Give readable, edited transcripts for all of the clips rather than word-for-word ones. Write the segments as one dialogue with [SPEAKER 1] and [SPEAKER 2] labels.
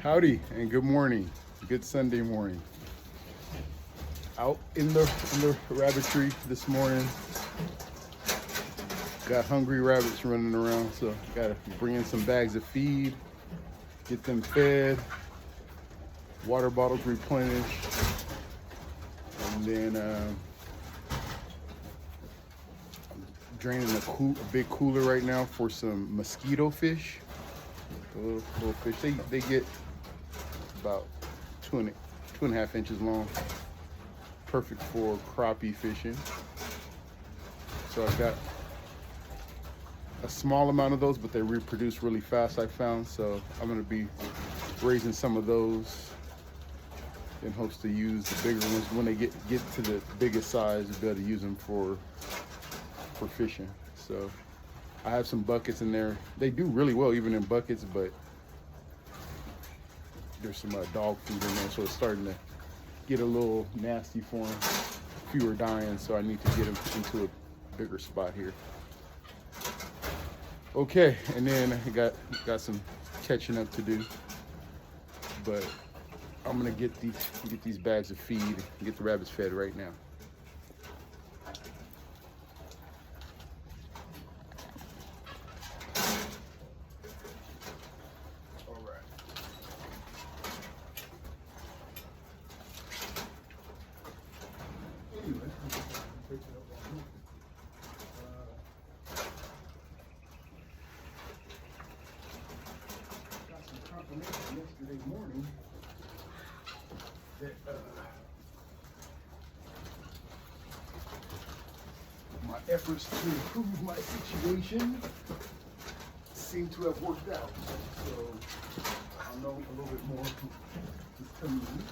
[SPEAKER 1] Howdy and good morning. Good Sunday morning. Out in the rabbitry this morning. Got hungry rabbits running around, so gotta bring in some bags of feed, get them fed, water bottles replenished, and then I'm draining a big cooler right now for some mosquito fish. Little fish. They get about 2.5 inches long. Perfect for crappie fishing. So I've got a small amount of those, but they reproduce really fast, I found. So I'm gonna be raising some of those in hopes to use the bigger ones when they get to the biggest size, to be able to use them for fishing. So I have some buckets in there. They do really well even in buckets, but there's some dog food in there, so it's starting to get a little nasty for them. Few are dying, so I need to get them into a bigger spot here. Okay, and then I got some catching up to do, but I'm gonna get these bags of feed and get the rabbits fed right now. Yesterday morning that my efforts to improve my situation seem to have worked out. So I'll know a little bit more who's coming in.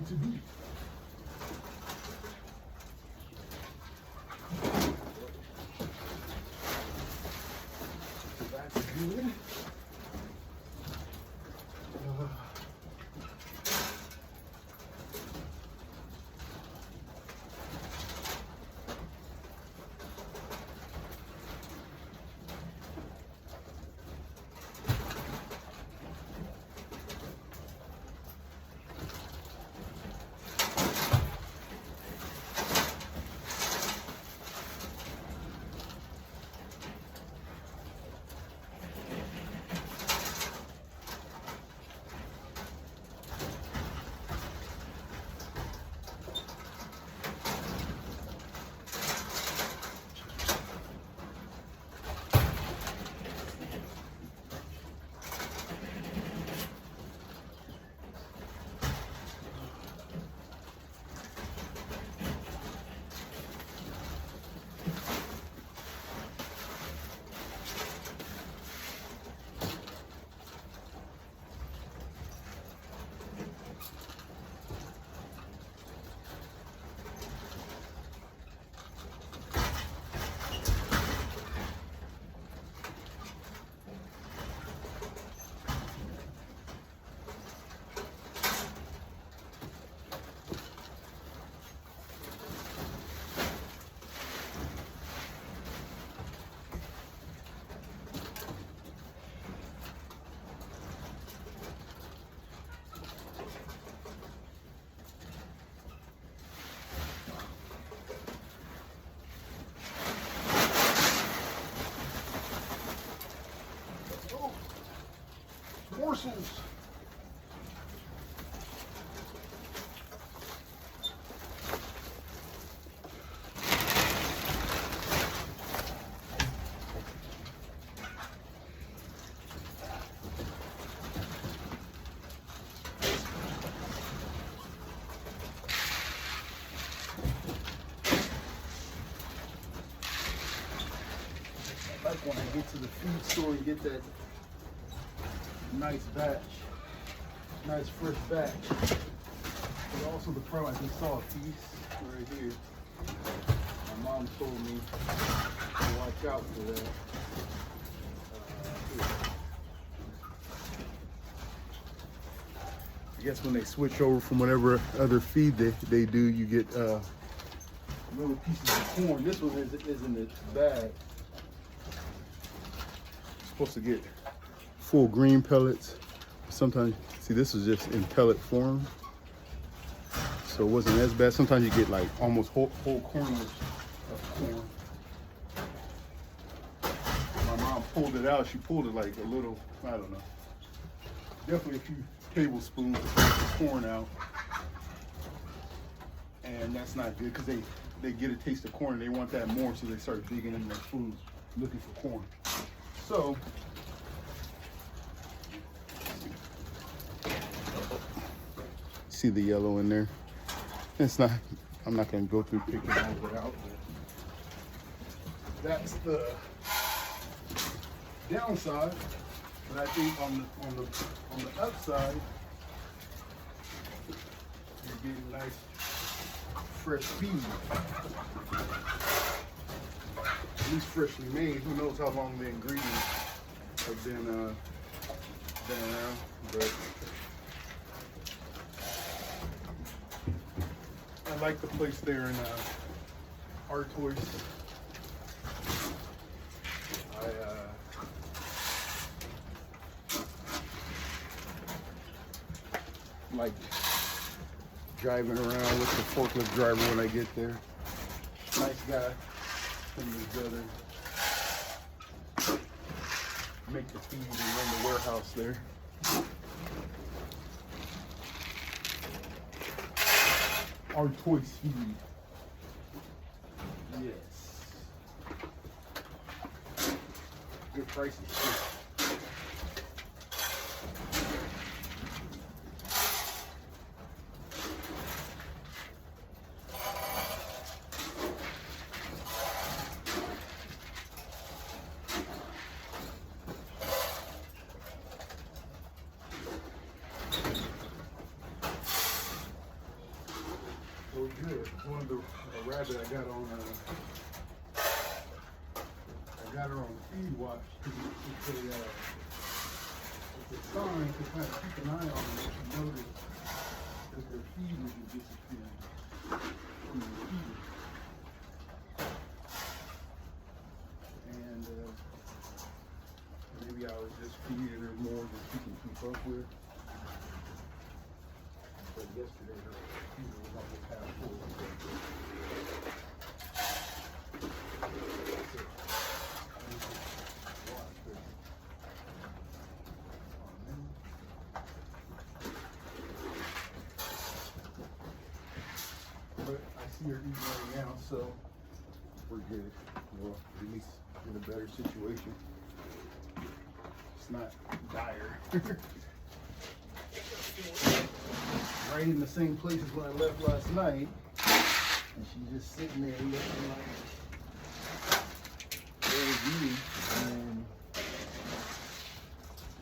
[SPEAKER 1] To be. So that's good. Morsels. I like when I get to the food store and get that nice batch, nice fresh batch. But also the problem, I just saw a piece right here. My mom told me to watch out for that. Here. I guess when they switch over from whatever other feed they do, you get little pieces of corn. This one is in the bag. Supposed to get full green pellets. Sometimes, see, this is just in pellet form, so it wasn't as bad. Sometimes you get like almost whole corners of corn. My mom pulled it out. She pulled it like a little, I don't know, definitely a few tablespoons of corn out, and that's not good because they get a taste of corn and they want that more, so they start digging in their food looking for corn. So see the yellow in there. It's not, I'm not going to go through picking all of it out. That's the downside, but I think on the upside, you're getting nice fresh feed. At least freshly made. Who knows how long the ingredients have been around, but I like the place there in Artois. Like driving around with the forklift driver when I get there. Nice guy. His brother make the feed and run the warehouse there. Artois feed. Yes. Good prices too. Good. One of the rabbit I got on. I got her on feed watch because it's a sign to kind of keep an eye on them. If you notice that their feed isn't disappearing from the feed, and maybe I was just feeding her more than she can keep up with. But yesterday her feeder was almost half full. But I see her eating right now, so we're good. We'll at least in a better situation. It's not dire. Right in the same place as when I left last night, and she's just sitting there looking like old me, and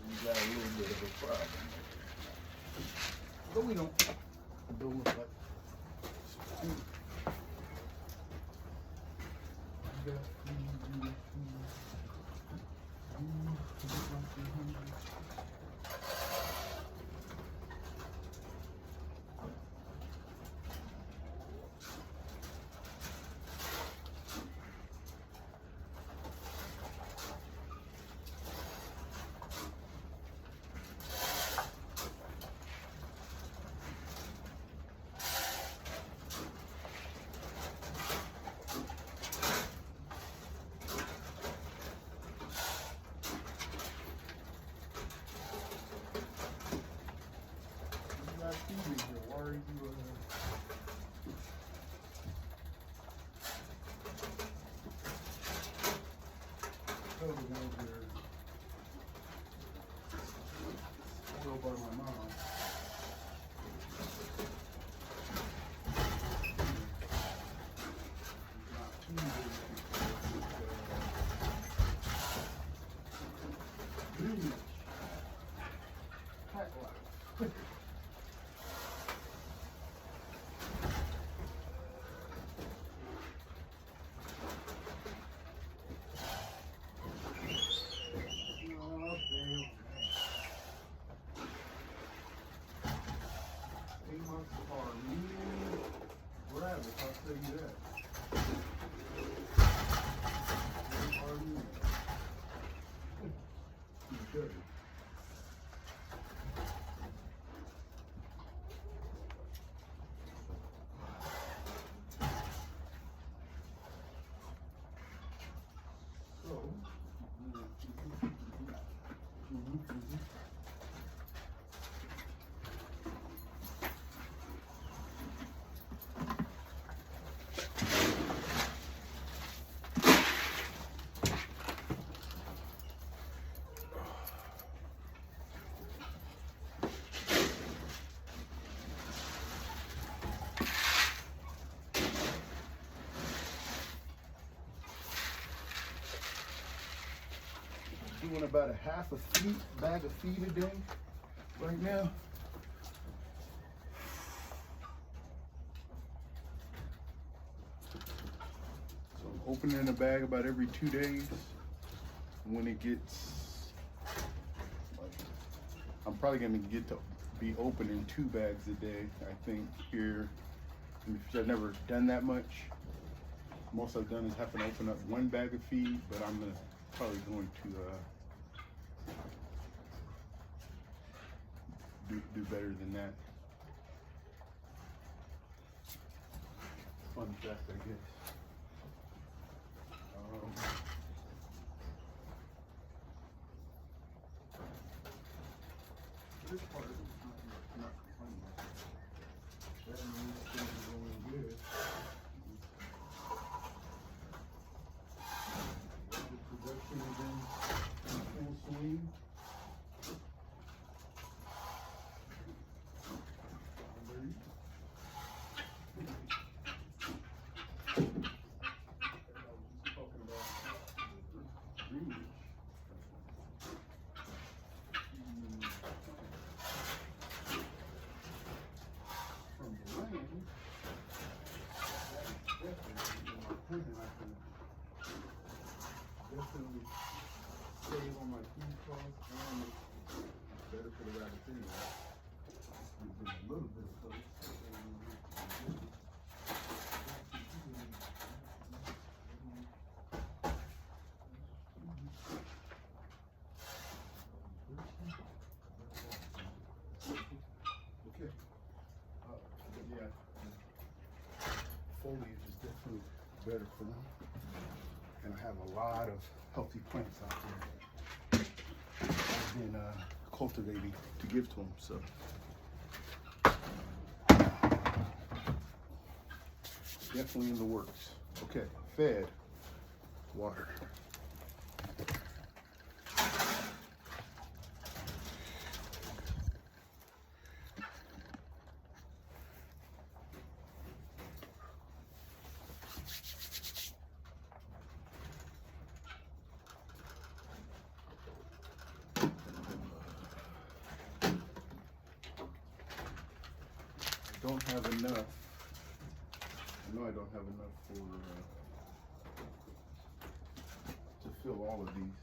[SPEAKER 1] we got a little bit of a problem. But we don't look like spoiled by my mom. doing about a half a bag of feed a day right now. So I'm opening a bag about every 2 days. When it gets, like, I'm probably gonna get to be opening 2 bags a day, I think, here. And because I've never done that much. Most I've done is happen to open up 1 bag of feed, but I'm probably going to do better than that. Fun fact, I guess. This part is not complaining. That means things are going good. The production is in full swing. Definitely save on my feed costs and it's better for the rabbits anyway. There's a little bit of cost. Okay. Yeah. Foliage is definitely better for them. And I have a lot of healthy plants out there I've been cultivating to give to them. So definitely in the works. Okay, fed, water. Don't have enough. I know I don't have enough to fill all of these.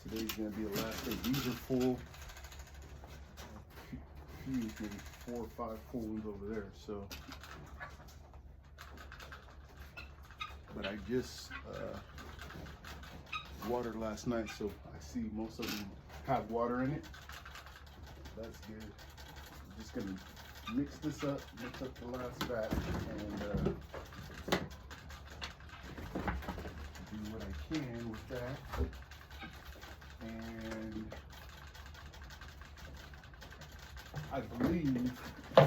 [SPEAKER 1] Today's gonna be the last day. These are full. Few, maybe 4 or 5 full ones over there. So, but I just watered last night, so I see most of them have water in it. That's good. I'm just gonna mix this up, mix up the last batch, and do what I can with that. And I believe the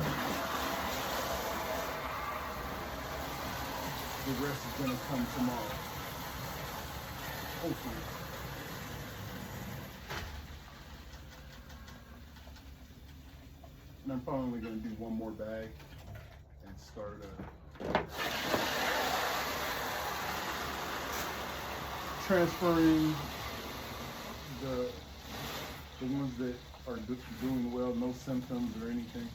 [SPEAKER 1] rest is gonna come tomorrow. Hopefully. And I'm probably only going to do 1 more bag and start transferring the ones that are doing well, no symptoms or anything.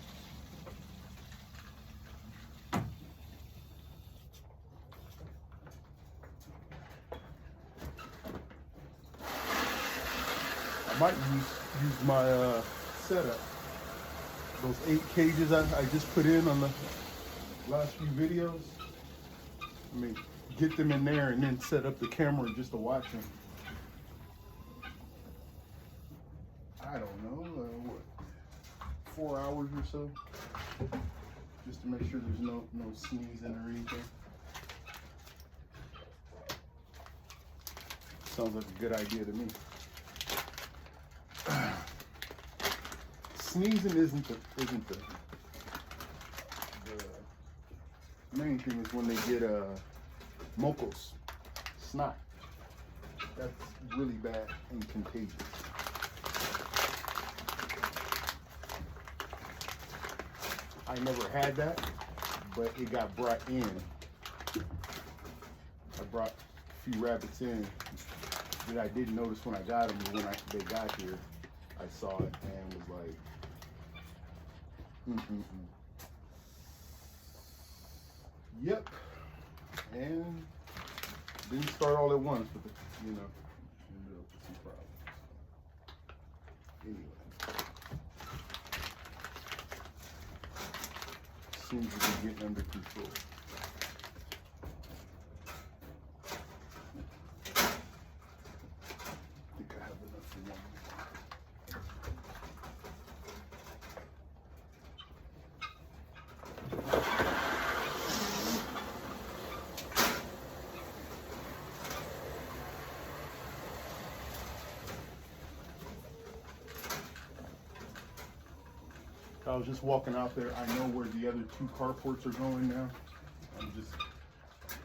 [SPEAKER 1] I might use my setup. Those 8 cages I just put in on the last few videos. I mean, get them in there and then set up the camera just to watch them. I don't know, what, 4 hours or so, just to make sure there's no sneezing or anything. Sounds like a good idea to me. Sneezing isn't the main thing. Is when they get mocos, snot. That's really bad and contagious. I never had that, but it got brought in. I brought a few rabbits in that I didn't notice when I got them. When they got here, I saw it and was like, Yep. And didn't start all at once, but ended up with some problems. Anyway, seems to be getting under control. I think I have enough for one. I was just walking out there. I know where the other two carports are going now. I'm just,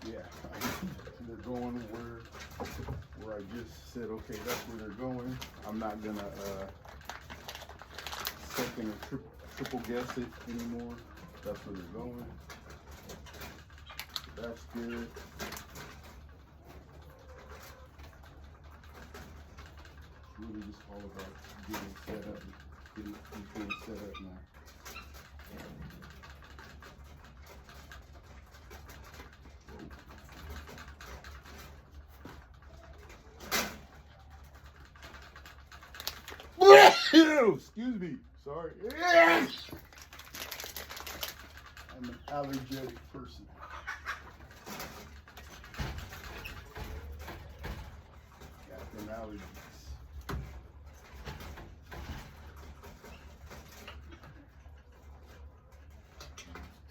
[SPEAKER 1] they're going where I just said, okay, that's where they're going. I'm not gonna second or triple guess it anymore. That's where they're going. That's good. It's really just all about getting set up, getting set up now. Excuse me. Sorry. I'm an allergic person. Got them allergies.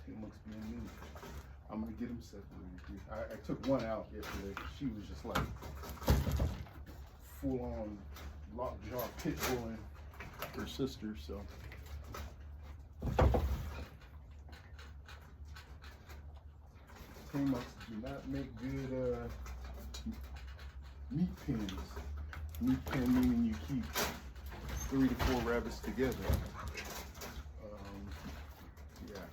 [SPEAKER 1] Timmons being mean. I'm gonna get them separated. I took one out yesterday. She was just like full on lockjaw pit bulling her sister, so. Timmons do not make good meat pens. Meat pen meaning you keep 3 to 4 rabbits together. Yeah,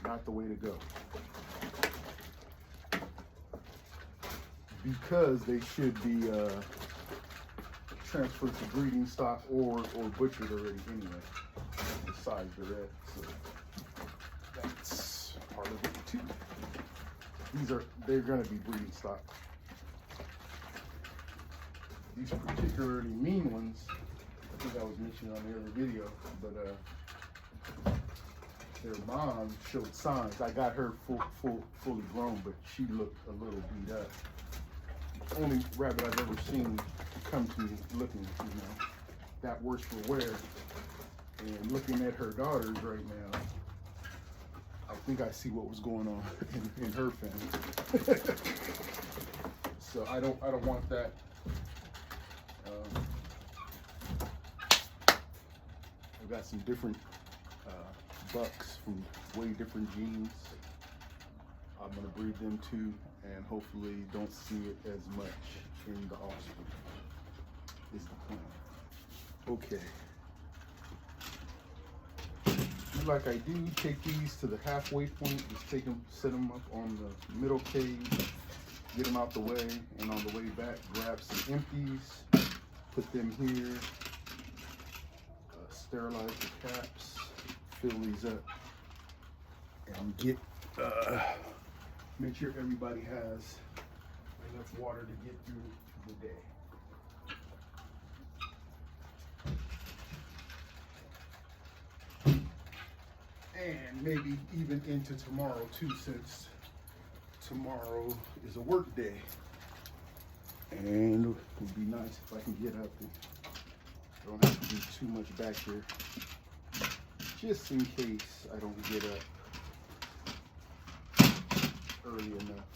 [SPEAKER 1] not the way to go. Because they should be transferred to breeding stock or butchered already anyway. The size they're at, so that's part of it too. They're gonna be breeding stock. These particularly mean ones, I think I was mentioning on the other video, but their mom showed signs. I got her fully grown, but she looked a little beat up. Only rabbit I've ever seen come to me looking, that worse for wear. And looking at her daughters right now, I think I see what was going on in her family. So I don't want that. I've got some different bucks from way different genes. I'm gonna breed them too, and hopefully don't see it as much in the offspring. Is the plan. Okay. Like I do, take these to the halfway point. Just take them, set them up on the middle cage, get them out the way, and on the way back, grab some empties, put them here, sterilize the caps, fill these up, and get make sure everybody has enough water to get through the day. And maybe even into tomorrow too, since tomorrow is a work day. And it would be nice if I can get up and don't have to do too much back here, just in case I don't get up early enough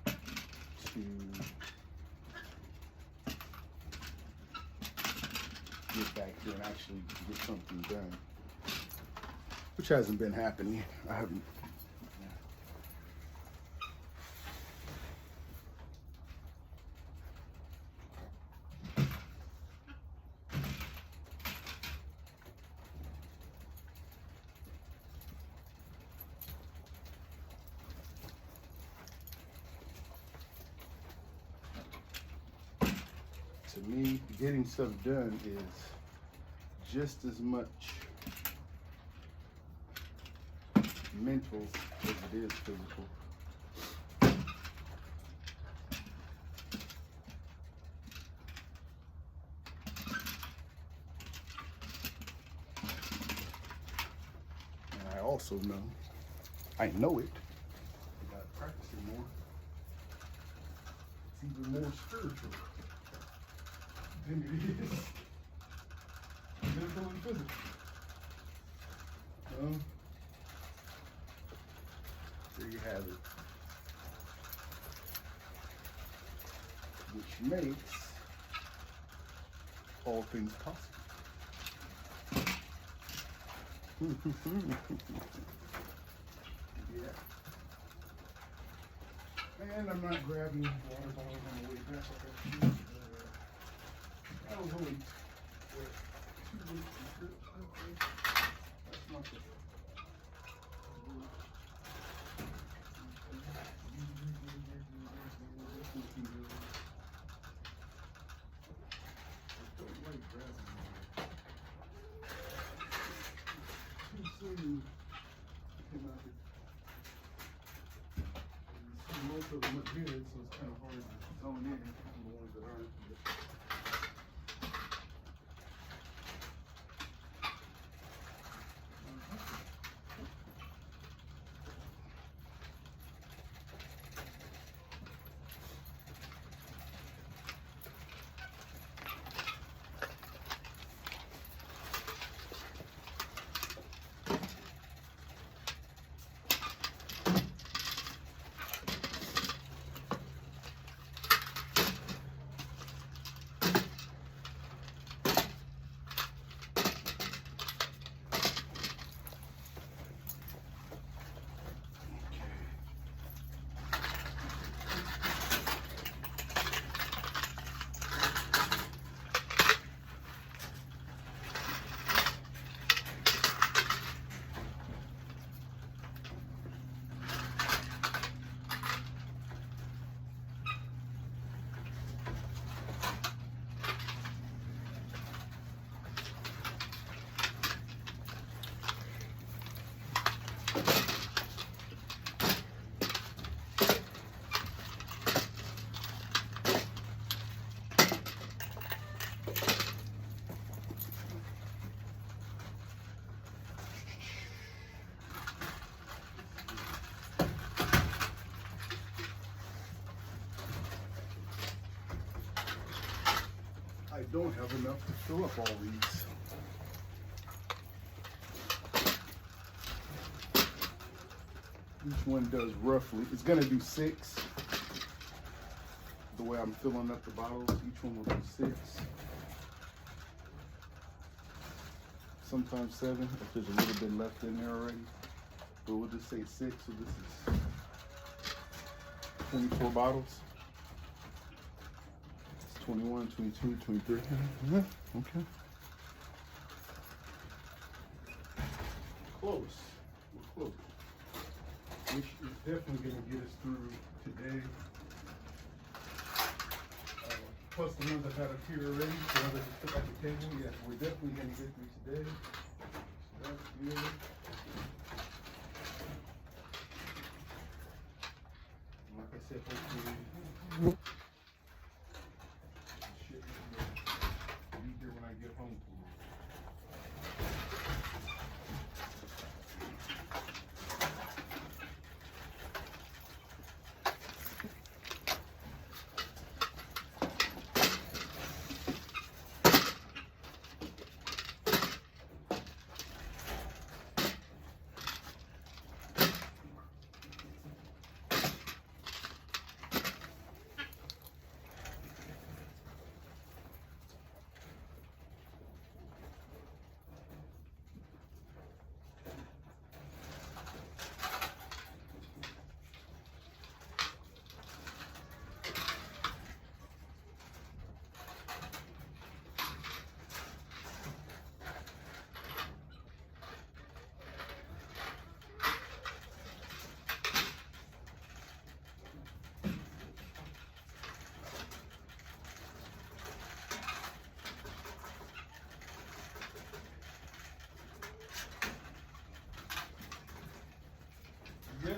[SPEAKER 1] to get back here and actually get something done, which hasn't been happening. I haven't. To me, getting stuff done is just as much mental as it is physical. And I also know, I know it, I gotta practice it more. It's even more spiritual than it is mental and physical. There you have it. Which makes all things possible. Yeah. And I'm not grabbing water bottles on the way back like I should. That was only 2 weeks of trip. That's not the most of them are good, so it's kind of hard to zone in on the ones that aren't. I don't have enough to fill up all these. Each one does roughly, it's gonna do 6. The way I'm filling up the bottles, each one will do 6. Sometimes 7, if there's a little bit left in there already. But we'll just say 6, so this is 24 bottles. 21, 22, 23. Yeah, okay. Close. We're close. Which is definitely going to get us through today. Plus the ones I've had up here already, the ones I just put at the table. Yes, we're definitely going to get through today. So that's good. Like I said, hopefully. When I get home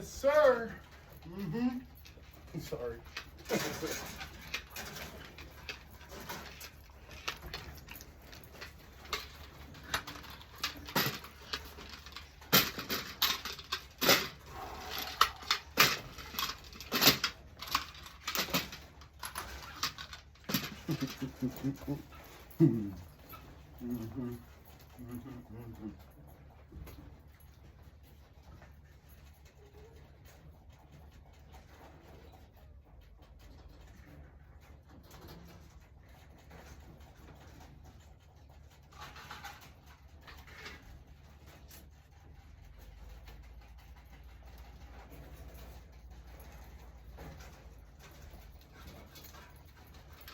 [SPEAKER 1] Yes, sir. Sorry.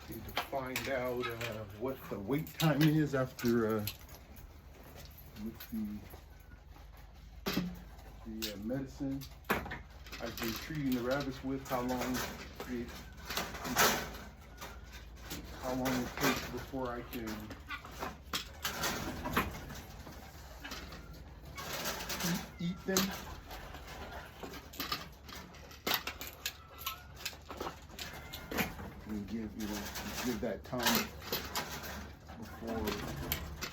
[SPEAKER 1] Need to find out what the wait time is after with the medicine I've been treating the rabbits with. How long it takes before I can eat them. And give that time before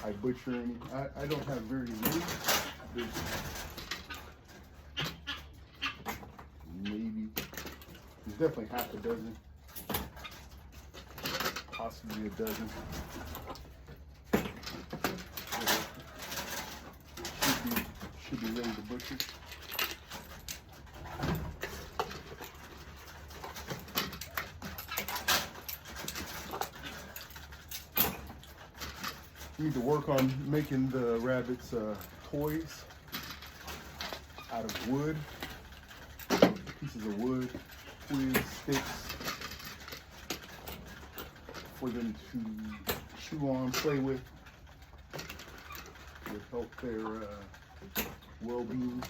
[SPEAKER 1] I butcher any. I don't have very many. There's definitely half a dozen, possibly a dozen. Should be ready to butcher. Need to work on making the rabbits toys out of wood, pieces of wood, twigs, sticks, for them to chew on, play with, to help their well-being.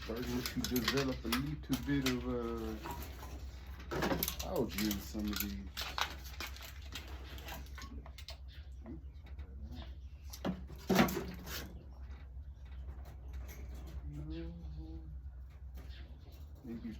[SPEAKER 1] Starting to develop a little bit of algae in some of these. Maybe.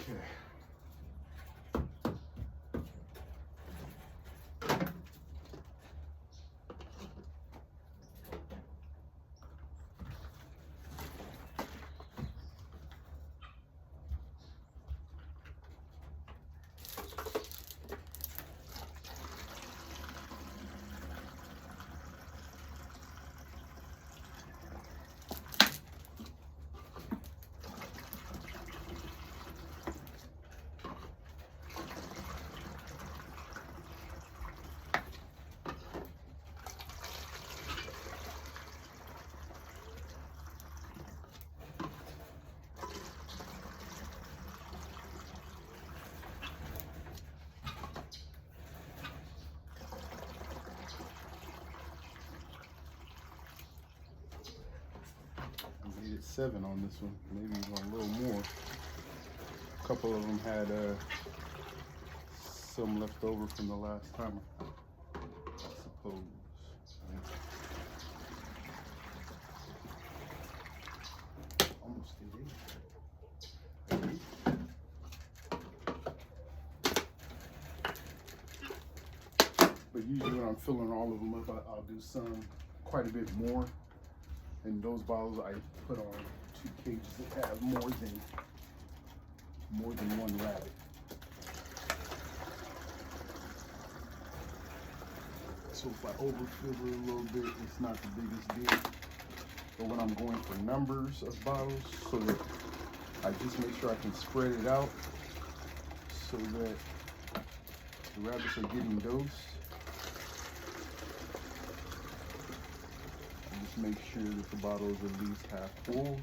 [SPEAKER 1] Okay. Made it 7 on this one, maybe even a little more. A couple of them had some left over from the last time, I suppose. usually when I'm filling all of them up, I'll do some quite a bit more. And those bottles I put on 2 cages that have more than one rabbit. So if I overfill it a little bit, it's not the biggest deal. But when I'm going for numbers of bottles, so that I just make sure I can spread it out so that the rabbits are getting dosed. And just make sure that the bottle is at least half full,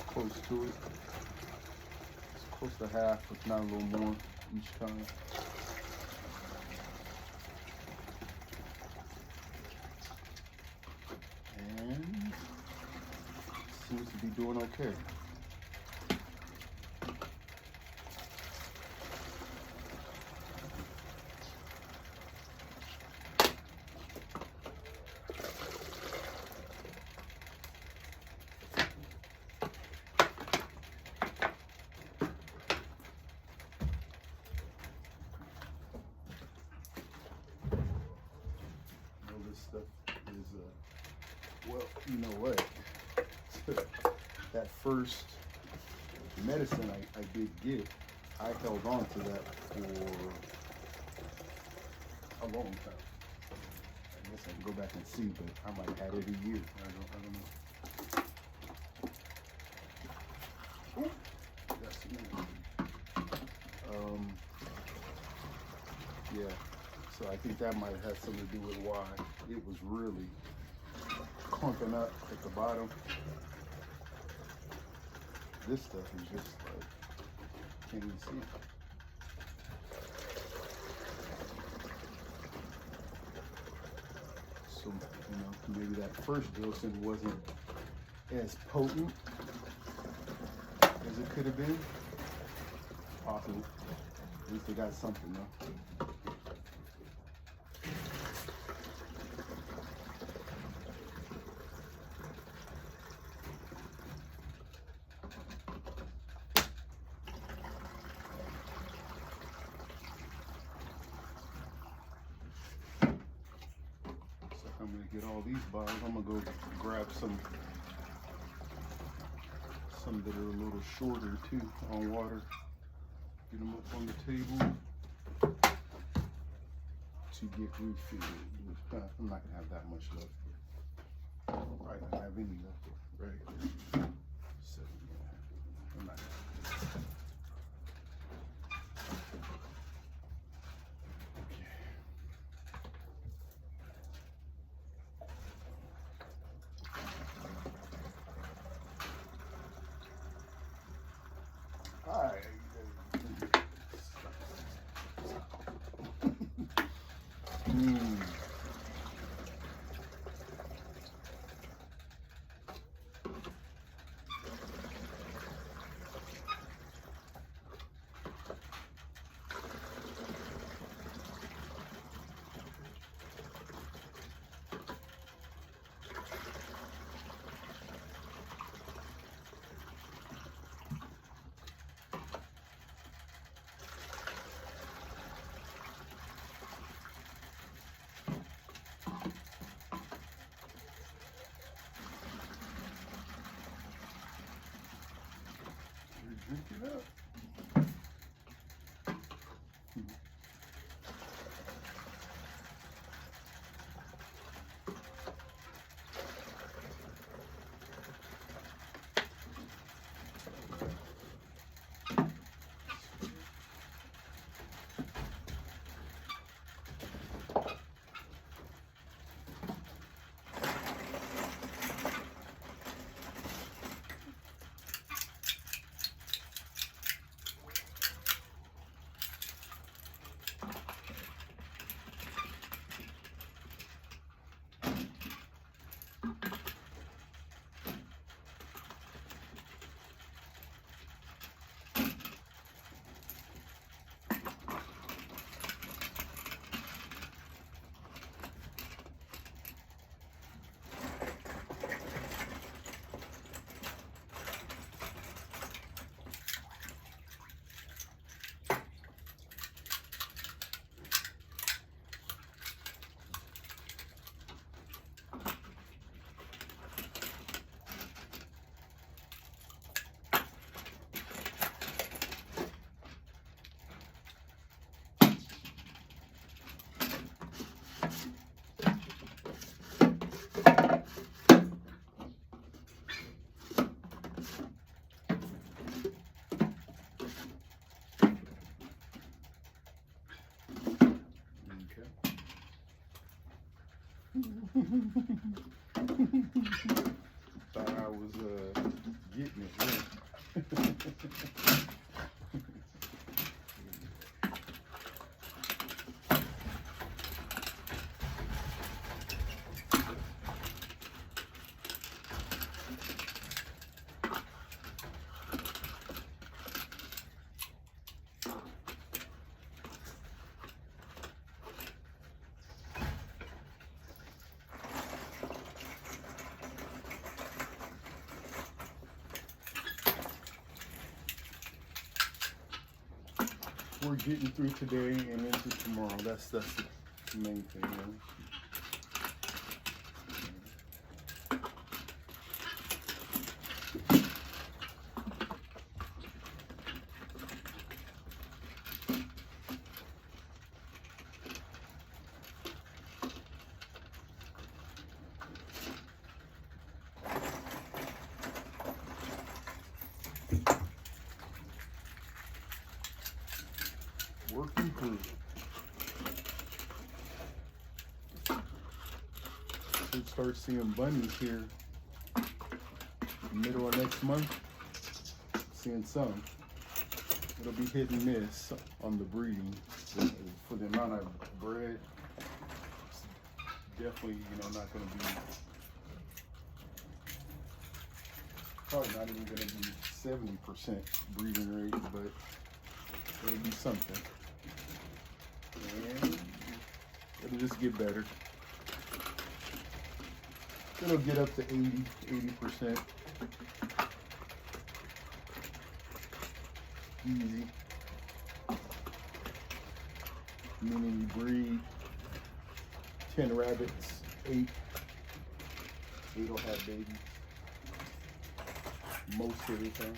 [SPEAKER 1] close to it. It's close to half, if not a little more each time. And seems to be doing okay. Stuff is well, you know what, that first medicine I did get, I held on to that for a long time. I guess I can go back and see, but I might have had it a year. I don't know. Ooh, that's me. Yeah. So I think that might have had something to do with why it was really clumping up at the bottom. This stuff is just like, can't even see it. So, you know, maybe that first dosing wasn't as potent as it could have been. Possible. At least they got something though. I'm gonna get all these bottles. I'm gonna go grab some that are a little shorter too on water. Get them up on the table to get refilled. I'm not gonna have that much left. I don't have any left, right? So yeah, I'm not. Alright. Thought I was getting it. Yeah. We're getting through today and into tomorrow. That's the main thing, you know? Working through. Should start seeing bunnies here middle of next month. Seeing some. It'll be hit and miss on the breeding. For the amount of bread, it's definitely, you know, not going to be, probably not even going to be 70% breeding rate, but it'll be something. And it'll just get better. It'll get up to 80%. Easy. Meaning you breed 10 rabbits, 8 will have babies most of the time.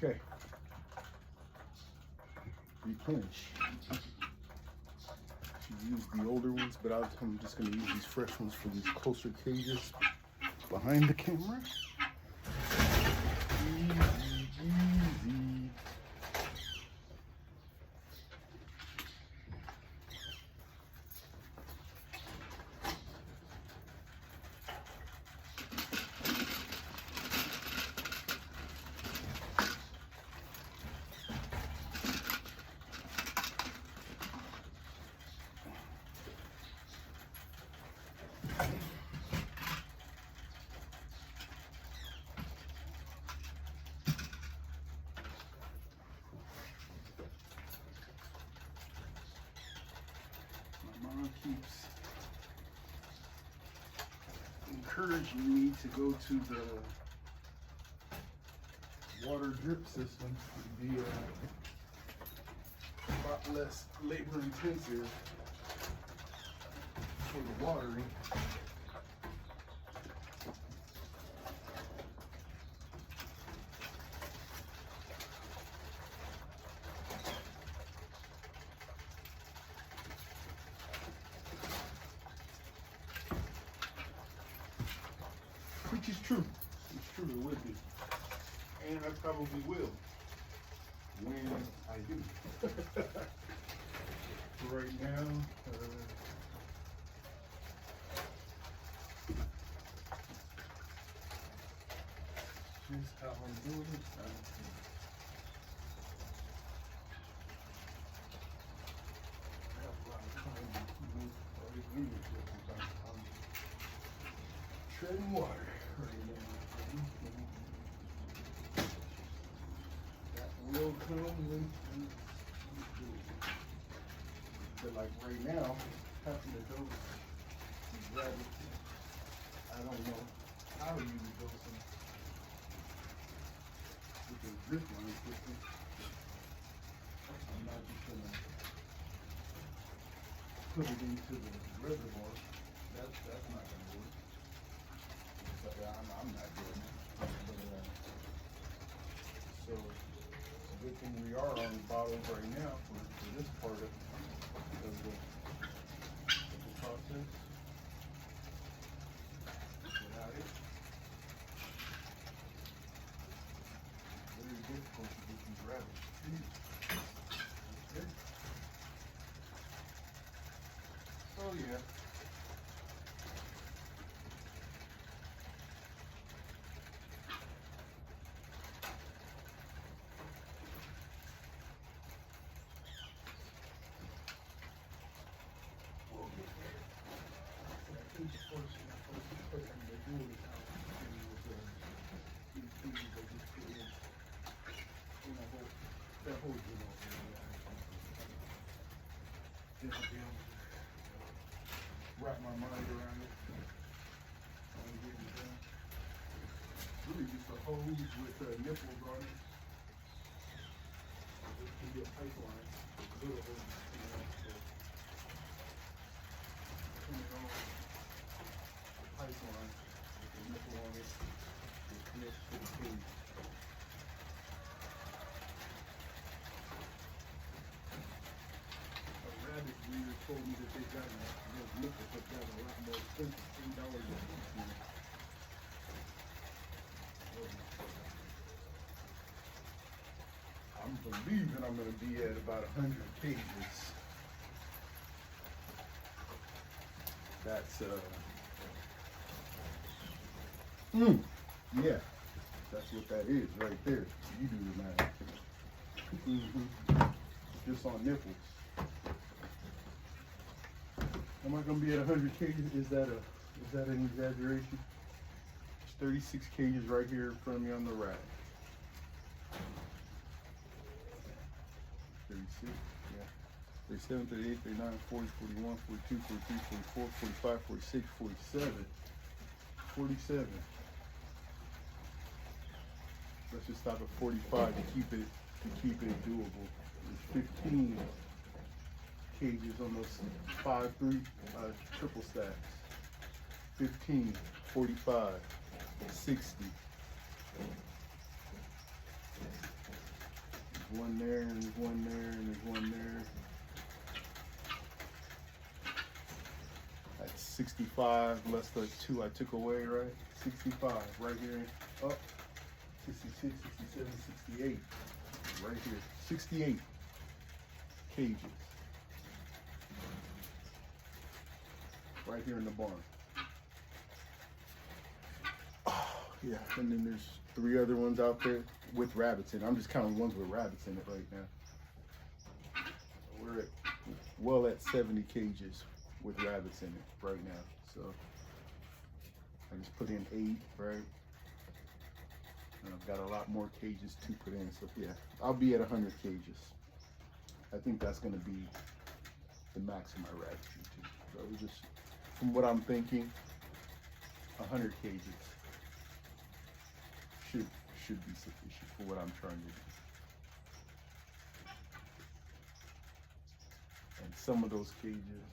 [SPEAKER 1] Okay. Replenish. Use the older ones, but I'm just going to use these fresh ones for these closer cages behind the camera. Easy, easy. Mom keeps encouraging me to go to the water drip system. It'd be a lot less labor intensive for the watering. Which is true. It's true. intruder with me. And I probably will when I do. Right now, just how I'm doing it. I have a lot of time to move already in here. I'm treading water right now. That will come when you do it. But like right now, having to dose these rabbits, I don't know how you dose them with the drip line system. I'm not just gonna put it into the reservoir. That's not gonna work. But I'm not doing it. So it's a good thing we are on bottles right now for this part of the process. Without it, very difficult to get these rabbits treated. Okay. So yeah. We'll get there. I think the first thing they do is out these things they just put in that whole then I'll be able to wrap my mind around it. I'm getting it done. Really just a hose with nipples on it. It can be a pipeline, a little hose, so turn it on, pipeline with the nipple on it, it connects to the cage. Rabbit breeder told me that they got those nipples that got a lot more expensive, $10 a piece. I'm believing I'm gonna be at about 100 cages. That's yeah, that's what that is right there. You do the math. Just on nipples. Am I gonna be at 100 cages? Is that an exaggeration? There's 36 cages right here in front of me on the rack. 36, yeah. 37, 38, 39, 40, 41, 42, 43, 44, 45, 46, 47. 47. Let's just stop at 45 to keep it doable. There's 15 cages on those 5-3 triple stacks. 15, 45, 60. There's one there, and there's one there, and there's one there. That's 65 less the 2 I took away, right? 65 right here. Up. 66, 67, 68. Right here. 68 cages. Right here in the barn. Oh, yeah, and then there's 3 other ones out there with rabbits in it. I'm just counting ones with rabbits in it right now. We're at 70 cages with rabbits in it right now. So I just put in 8, right? And I've got a lot more cages to put in. So yeah, I'll be at 100 cages. I think that's gonna be the max of my rabbit too. So just from what I'm thinking, 100 cages should be sufficient for what I'm trying to do. And some of those cages,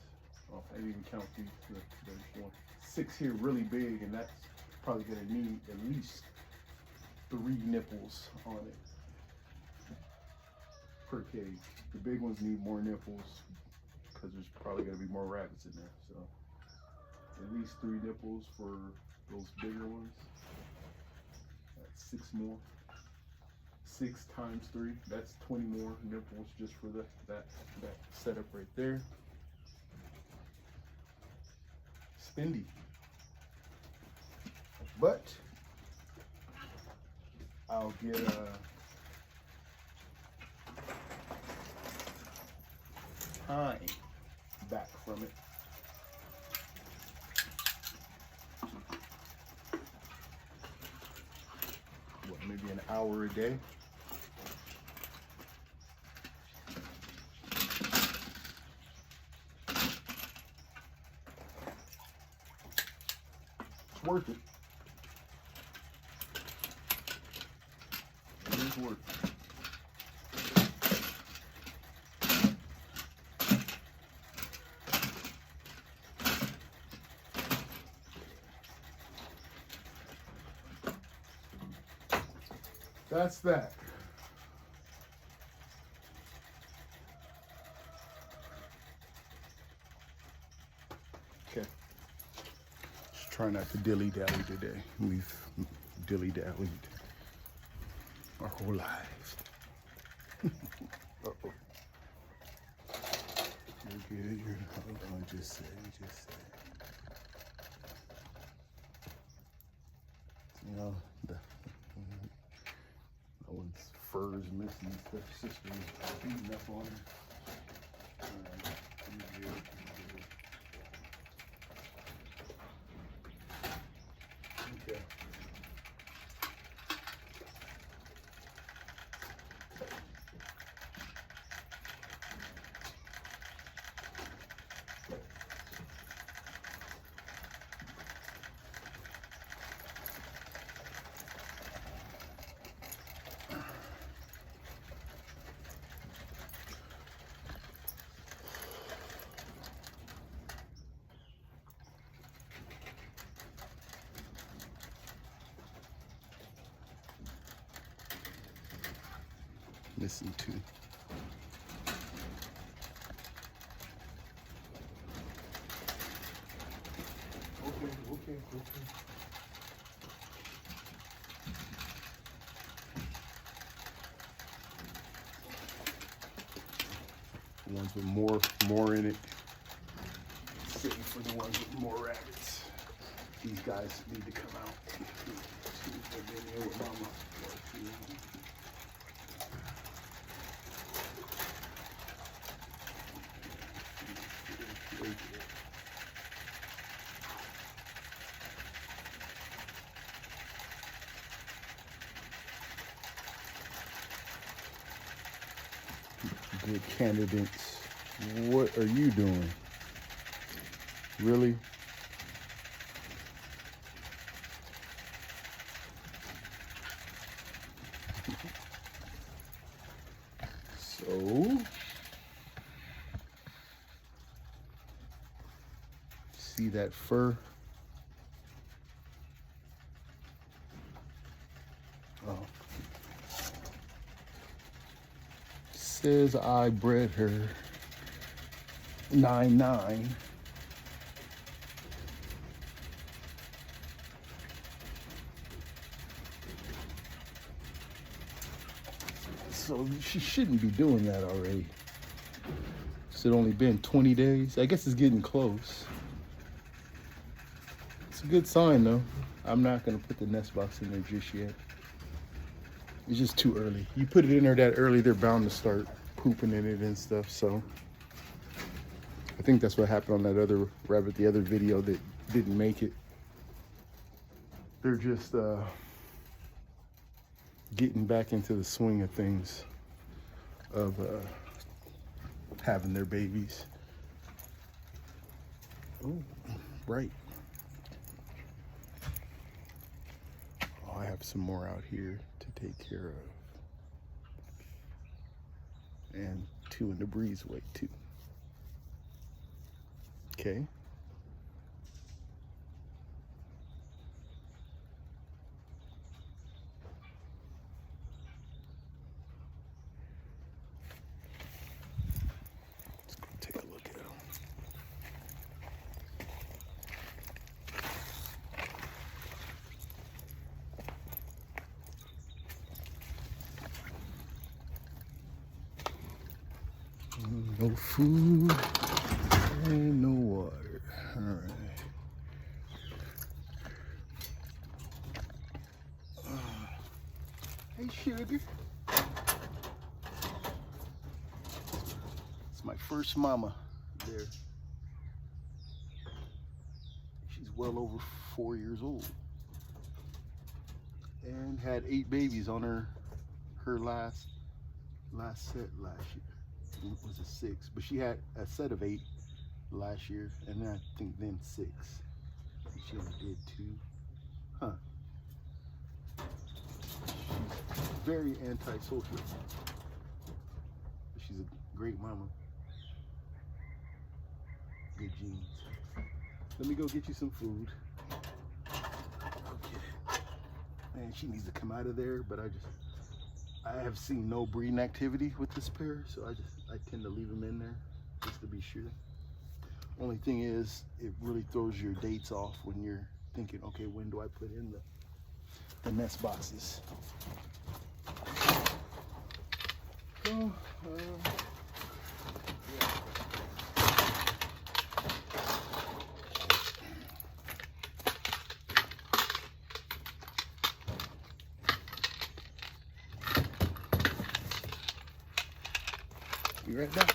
[SPEAKER 1] oh, I didn't even count these. There's 6 here really big, and that's probably gonna need at least 3 nipples on it per cage. The big ones need more nipples because there's probably gonna be more rabbits in there. So at least 3 nipples for those bigger ones. 6 more. 6 times 3, that's 20 more nipples just for that setup right there. Spendy. But I'll get time back from it. What, maybe an hour a day? It's worth it. It is worth it. That's that. Okay. Just try not to dilly-dally today. We've dilly-dallied our whole lives. Uh-oh. You're good. Hold on, just say. You know, that one's fur is missing. Stepsister's beating up on her. Alright, you're good. Okay. Missing 2. Okay. The ones with more in it. Save for the ones with more rabbits. These guys need to come out. See if they've been here with mama. Good candidates. What are you doing? Really? So, see that fur? Oh. Says I bred her 9'9". So she shouldn't be doing that already. It's only been 20 days. I guess it's getting close. It's a good sign though. I'm not gonna put the nest box in there just yet. It's just too early. You put it in there that early, they're bound to start pooping in it and stuff. So I think that's what happened on that other rabbit, the other video that didn't make it. They're just getting back into the swing of things, of having their babies. Oh, right. Oh, I have some more out here to take care of. And 2 in the breezeway too. Okay. Let's go take a look at them. No food and no water. All right. Hey, sugar. It's my first mama there. She's well over 4 years old and had 8 babies on her last set last year. It was a 6, but she had a set of 8 last year, and then I think then 6. She only did 2. Huh. She's very antisocial. She's a great mama. Good genes. Let me go get you some food. Okay. Man, she needs to come out of there, but I have seen no breeding activity with this pair, so I tend to leave them in there just to be sure. Only thing is, it really throws your dates off when you're thinking, okay, when do I put in the nest boxes? So, yeah. Be right back.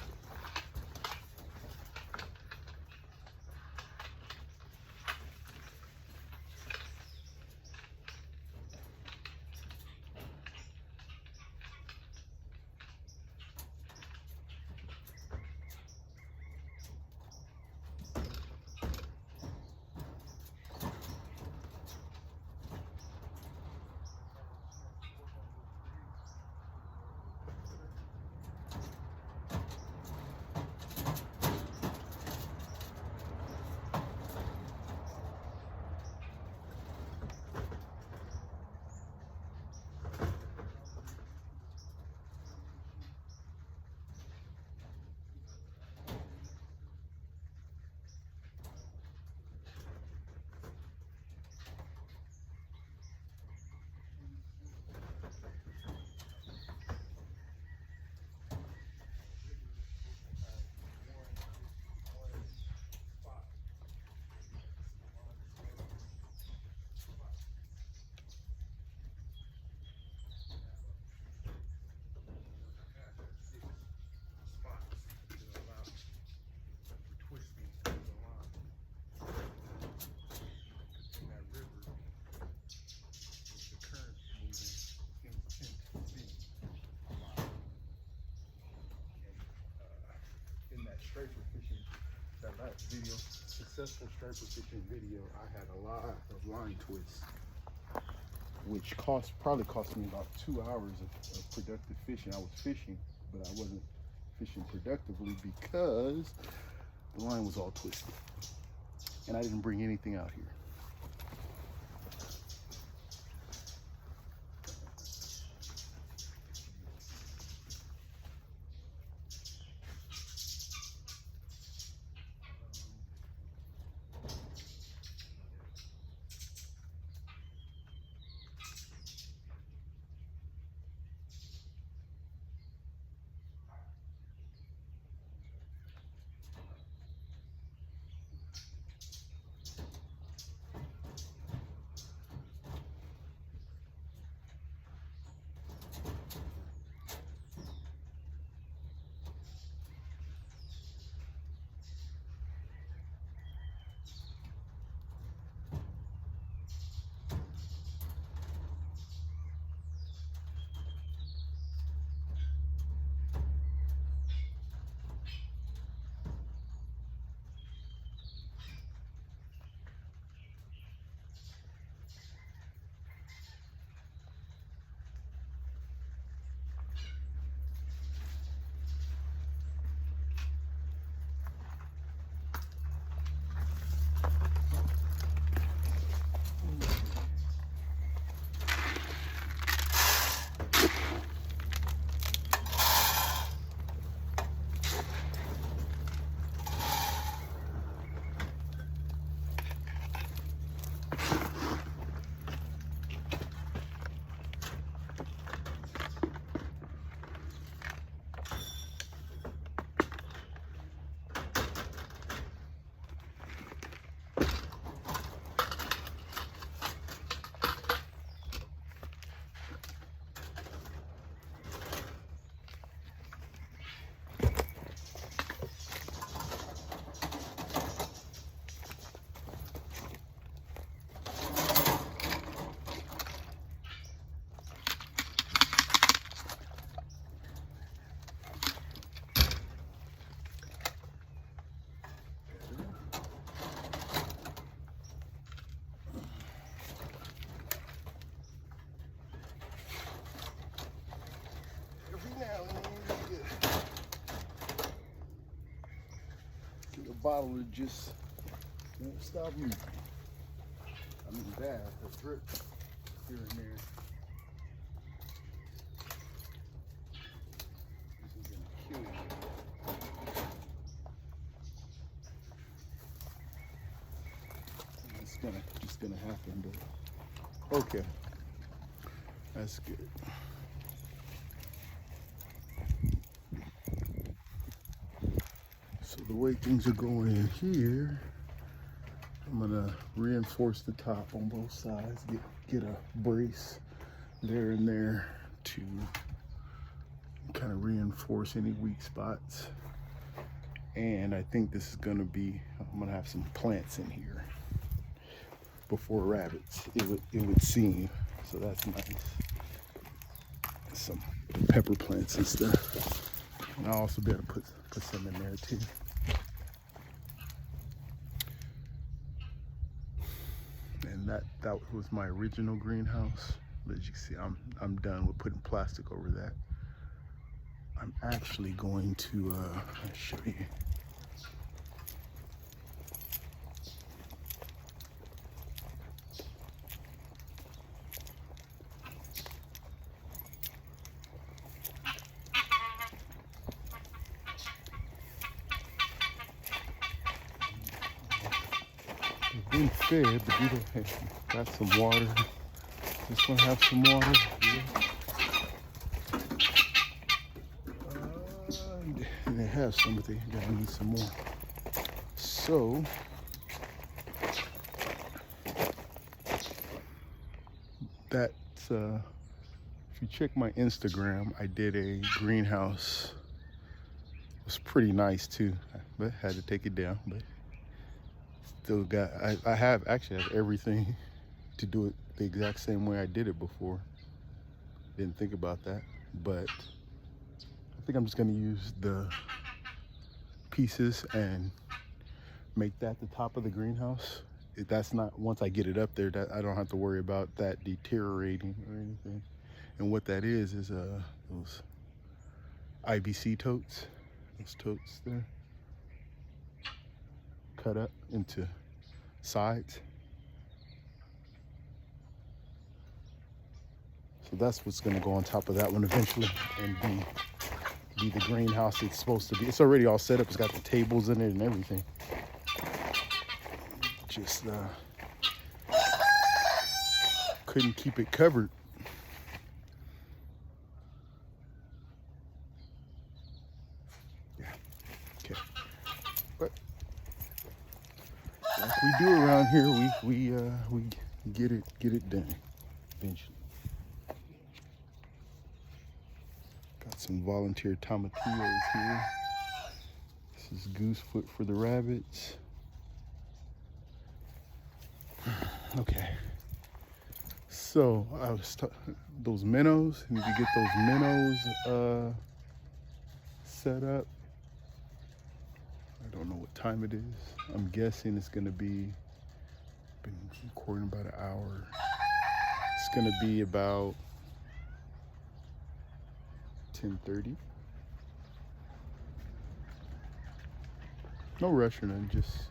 [SPEAKER 1] Striper fishing, that last video, successful striper fishing video, I had a lot of line twists, which probably cost me about 2 hours of productive fishing. I was fishing, but I wasn't fishing productively because the line was all twisted, and I didn't bring anything out here. bottle that just won't stop moving. I mean, bad, a drip here and there. This is gonna kill you. It's just gonna happen, though. Okay, that's good. So the way things are going in here, I'm gonna reinforce the top on both sides, get a brace there and there to kind of reinforce any weak spots. And I think this is gonna be, I'm gonna have some plants in here before rabbits, it would seem. So that's nice. Some pepper plants and stuff. And I'll also be able to put some in there too. And that was my original greenhouse. But as you can see, I'm done with putting plastic over that. I'm actually going to show you. Been fed, but you don't have, got some water. Just gonna have some water. And they have some, but they gotta need some more. So that's if you check my Instagram, I did a greenhouse. It was pretty nice too, but had to take it down. But still got, I have everything to do it the exact same way I did it before. Didn't think about that, but I think I'm just gonna use the pieces and make that the top of the greenhouse. That's not, once I get it up there, that I don't have to worry about that deteriorating or anything. And what that is those IBC totes, those totes there, cut up into sides. So that's what's gonna go on top of that one eventually and be the greenhouse it's supposed to be. It's already all set up. It's got the tables in it and everything. Just couldn't keep it covered. Yeah, okay. But like we do around here, we get it done eventually. Got some volunteer tomatillos here. This is goosefoot for the rabbits. Okay. So I was those minnows. You need to get those minnows set up. I don't know what time it is. I'm guessing it's gonna be, been recording about an hour. It's gonna be about 10:30. No rush or nothing, just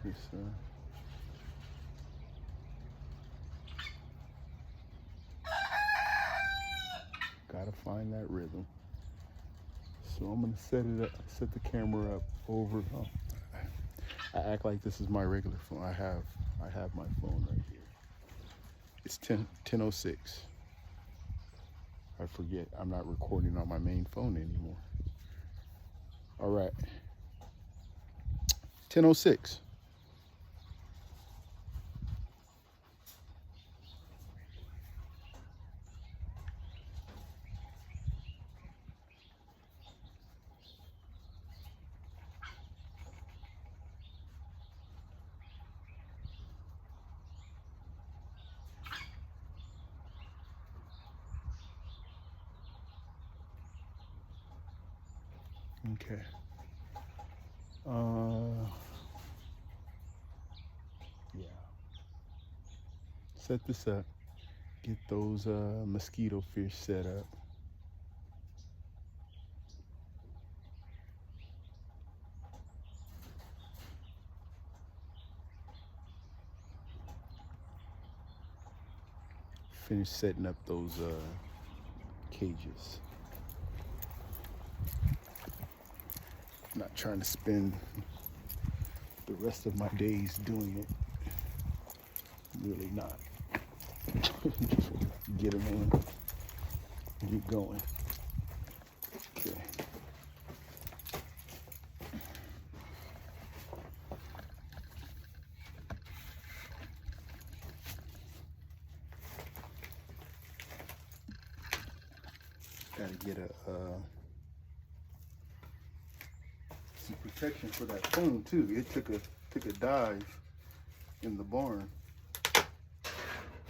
[SPEAKER 1] gotta find that rhythm. So I'm gonna set the camera up over. Oh, I act like this is my regular phone. I have my phone right here. It's 10:06. I forget I'm not recording on my main phone anymore. All right, 10:06. Okay. Yeah. Set this up. Get those mosquito fish set up. finish setting up those cages. I'm not trying to spend the rest of my days doing it. Really not. Get them in, get going. Okay. Gotta get some protection for that phone too. It took a dive in the barn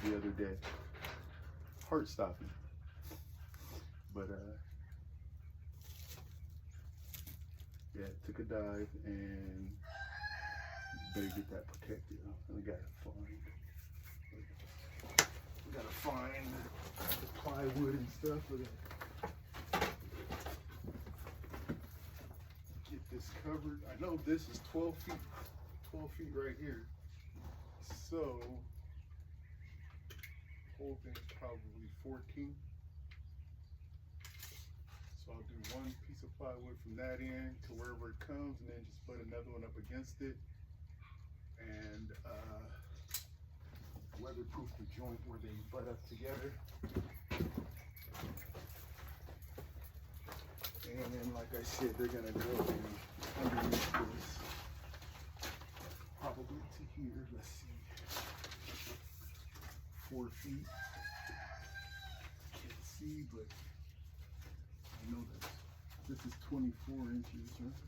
[SPEAKER 1] the other day. Heart stopping. But yeah, it took a dive and better get that protected. We gotta find the plywood and stuff. We gotta get this covered. I know this is 12 feet right here. So whole thing's probably 14. So I'll do one piece of plywood from that end to wherever it comes, and then just put another one up against it, and weatherproof the joint where they butt up together. And then, like I said, they're gonna go underneath this, probably to here. Let's see. 4 feet. Can't see, but I know that this is 24 inches, right?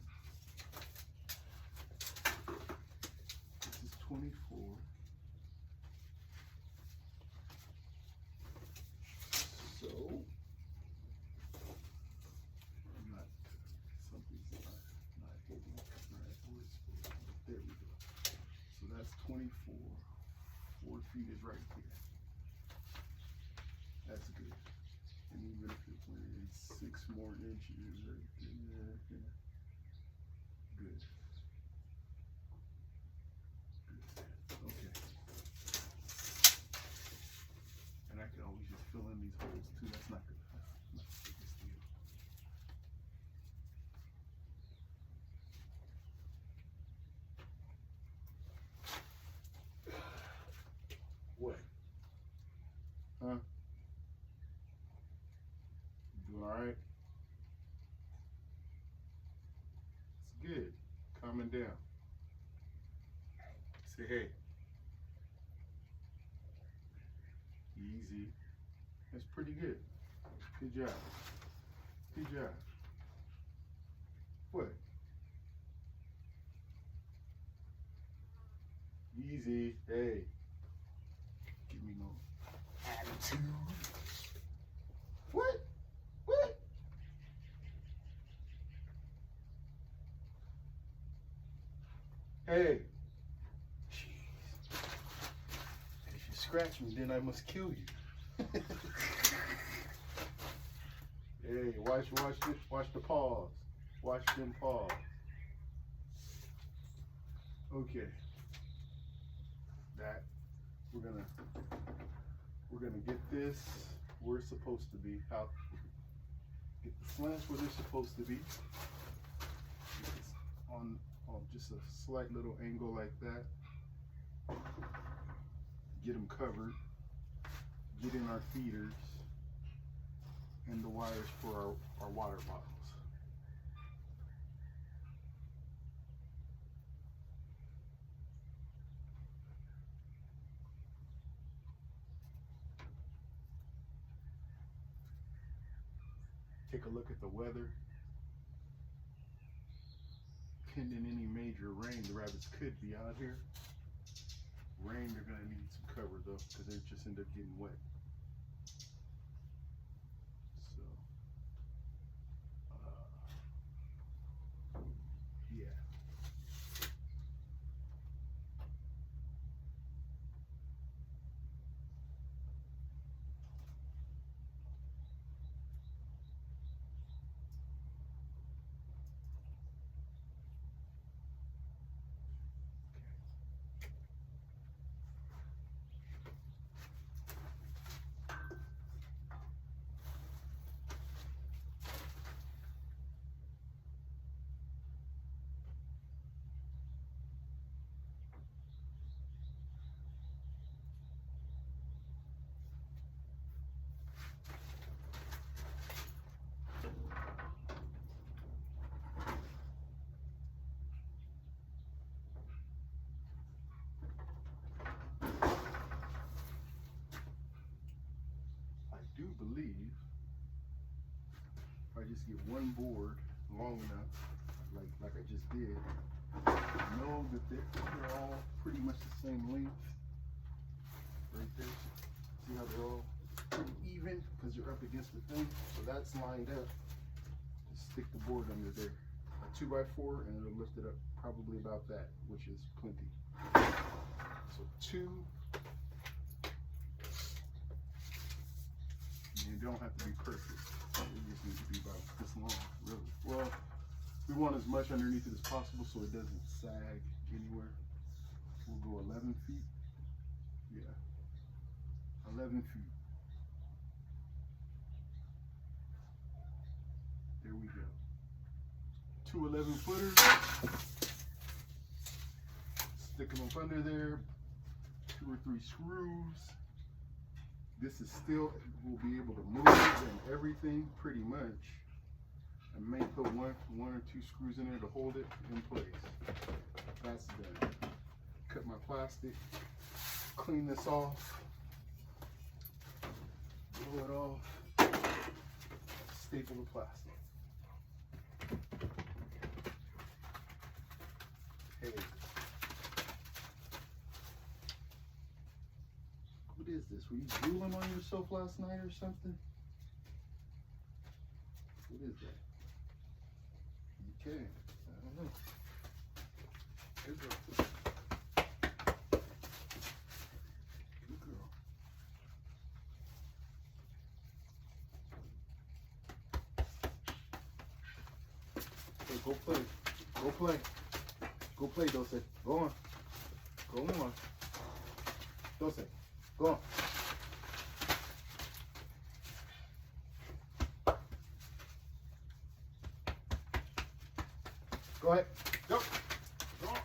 [SPEAKER 1] This is 24. So, something's not hitting. Right, there we go. So that's 24. 4 feet is right here. That's good. And even if it went 6 more inches right there, good. Good. Okay. And I can always just fill in these holes too. That's not good. Not the biggest deal. What? Huh? Doing all right? It's good. Calming down. Say hey. Easy. That's pretty good. Good job. Good job. What? Easy. Hey. Give me no attitude. What? What? Hey. Jeez. If you scratch me, then I must kill you. Hey, watch the paws. Watch them paws. Okay. That we're gonna get this where it's supposed to be. Out. Get the slants where they're supposed to be. It's on just a slight little angle like that. Get them covered. Get in our feeders and the wires for our water bottles. Take a look at the weather. Pending any major rain, the rabbits could be out here. Rain, they're gonna need some cover though, because they just end up getting wet. So, yeah. do believe if I just get one board long enough, like I just did, know that they're all pretty much the same length. Right there. See how they're all pretty even because you're up against the thing. So that's lined up. Just stick the board under there. A 2x4 and it'll lift it up probably about that, which is plenty. So 2. And it don't have to be perfect. It just needs to be about this long, really. Well, we want as much underneath it as possible so it doesn't sag anywhere. We'll go 11 feet. Yeah, 11 feet. There we go. 2 11-footers. Stick them up under there. 2 or 3 screws. This is still, we'll be able to move it and everything pretty much. I may put one or 2 screws in there to hold it in place. That's done. Cut my plastic, clean this off, blow it off, staple the plastic. Hey, what is this? Were you drooling on yourself last night or something? What is that? Okay, I don't know. Good girl. Good girl. Okay, go play. Go play. Go play, Dulce. Go on. Go on. Dulce, go on. Go ahead. Go. Go on.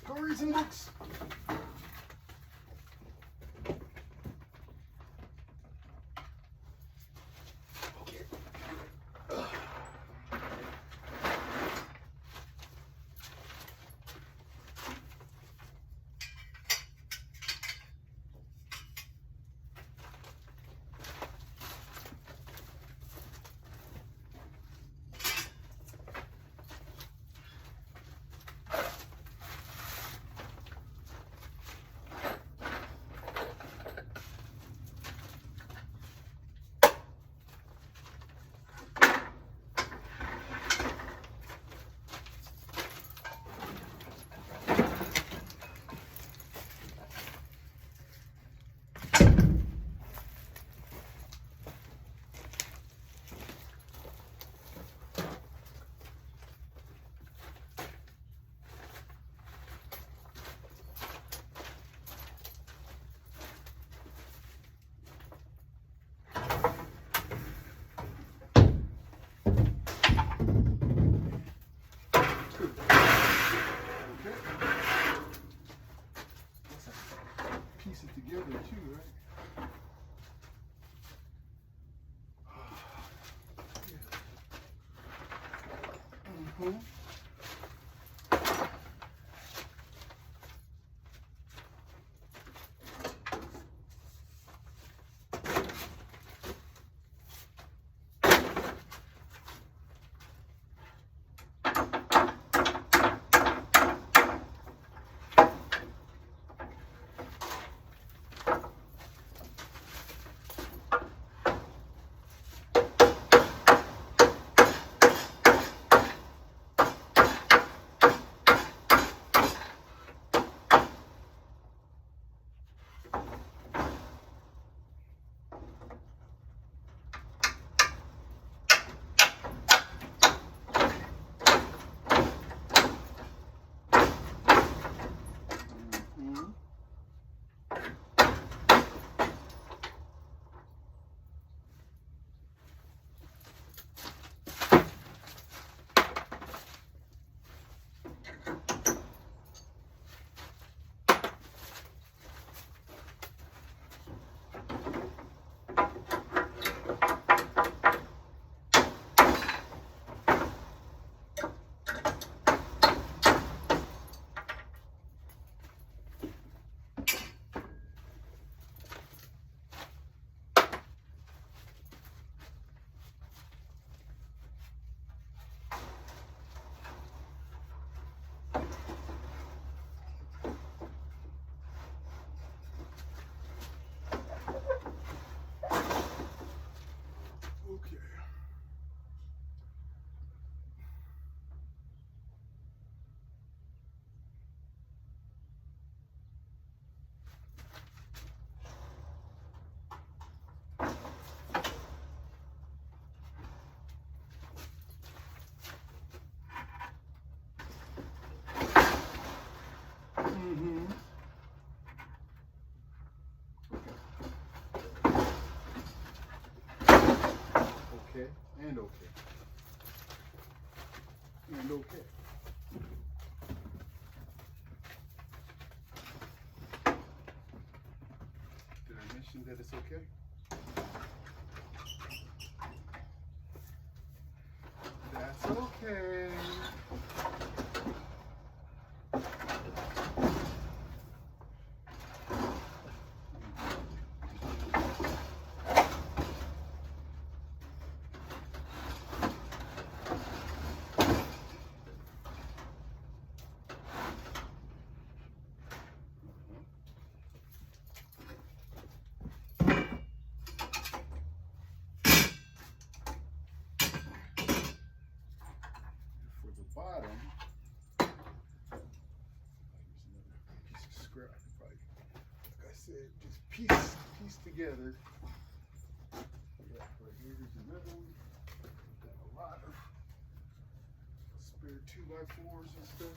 [SPEAKER 1] Go read some books. Okay. and okay. And okay. Did I mention that it's okay? That's okay. Bottom, here's another piece of scrap. Probably, like I said, just piece together. Yeah, right here's another one. Got a lot of spare 2x4s and stuff.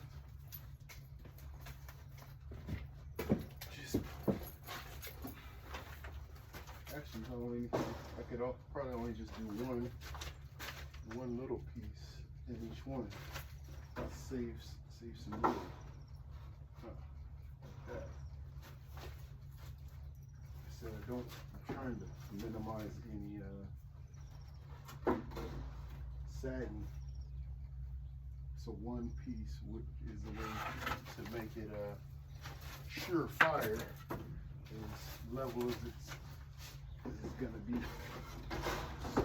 [SPEAKER 1] Just actually, I could probably only just do one little piece in each one. Saves some wood. Like that. So I'm trying to minimize any sagging. So one piece is the way to make it surefire, as level as it's gonna be. So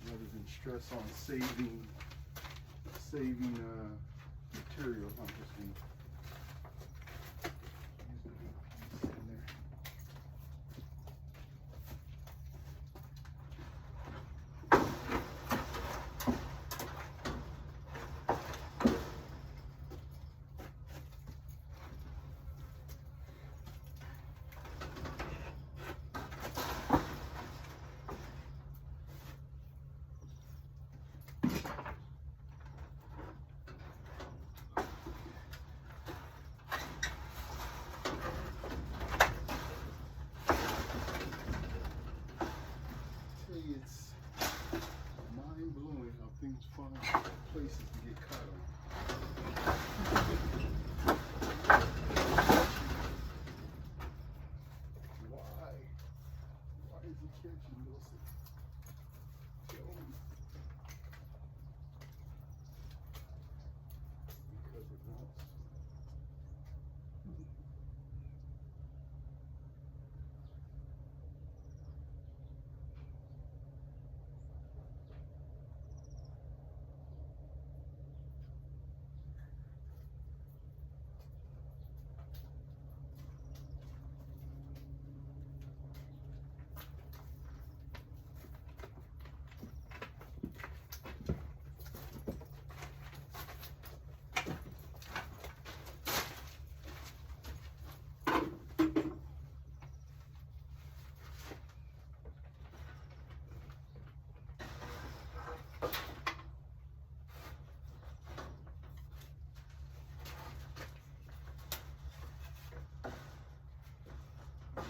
[SPEAKER 1] rather than stress on saving material, I'm just gonna use the piece in there. It's mind-blowing how things find places to get caught on. Why is it catching those things? Because it wants.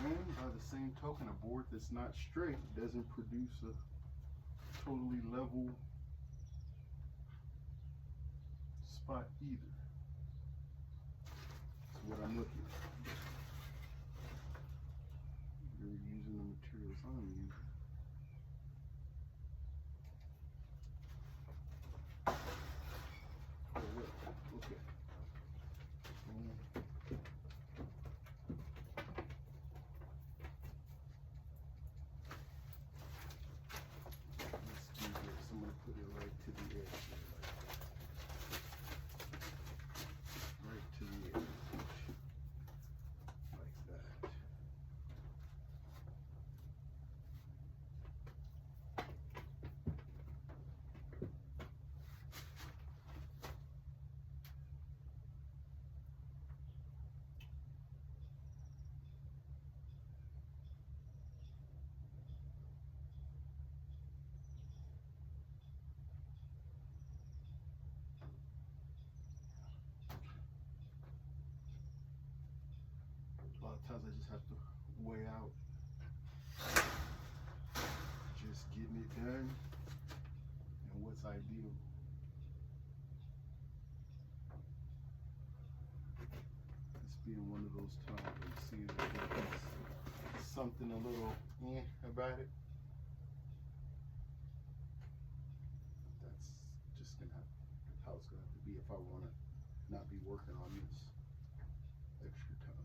[SPEAKER 1] And by the same token, a board that's not straight doesn't produce a totally level spot either. That's what I'm looking at. You're using the materials I'm using. Okay. Put it right to the edge. Right to the edge. Like that. A lot of times I just have to weigh out those times where you see there's something a little about it. That's just gonna have how it's gonna have to be if I want to not be working on this extra time.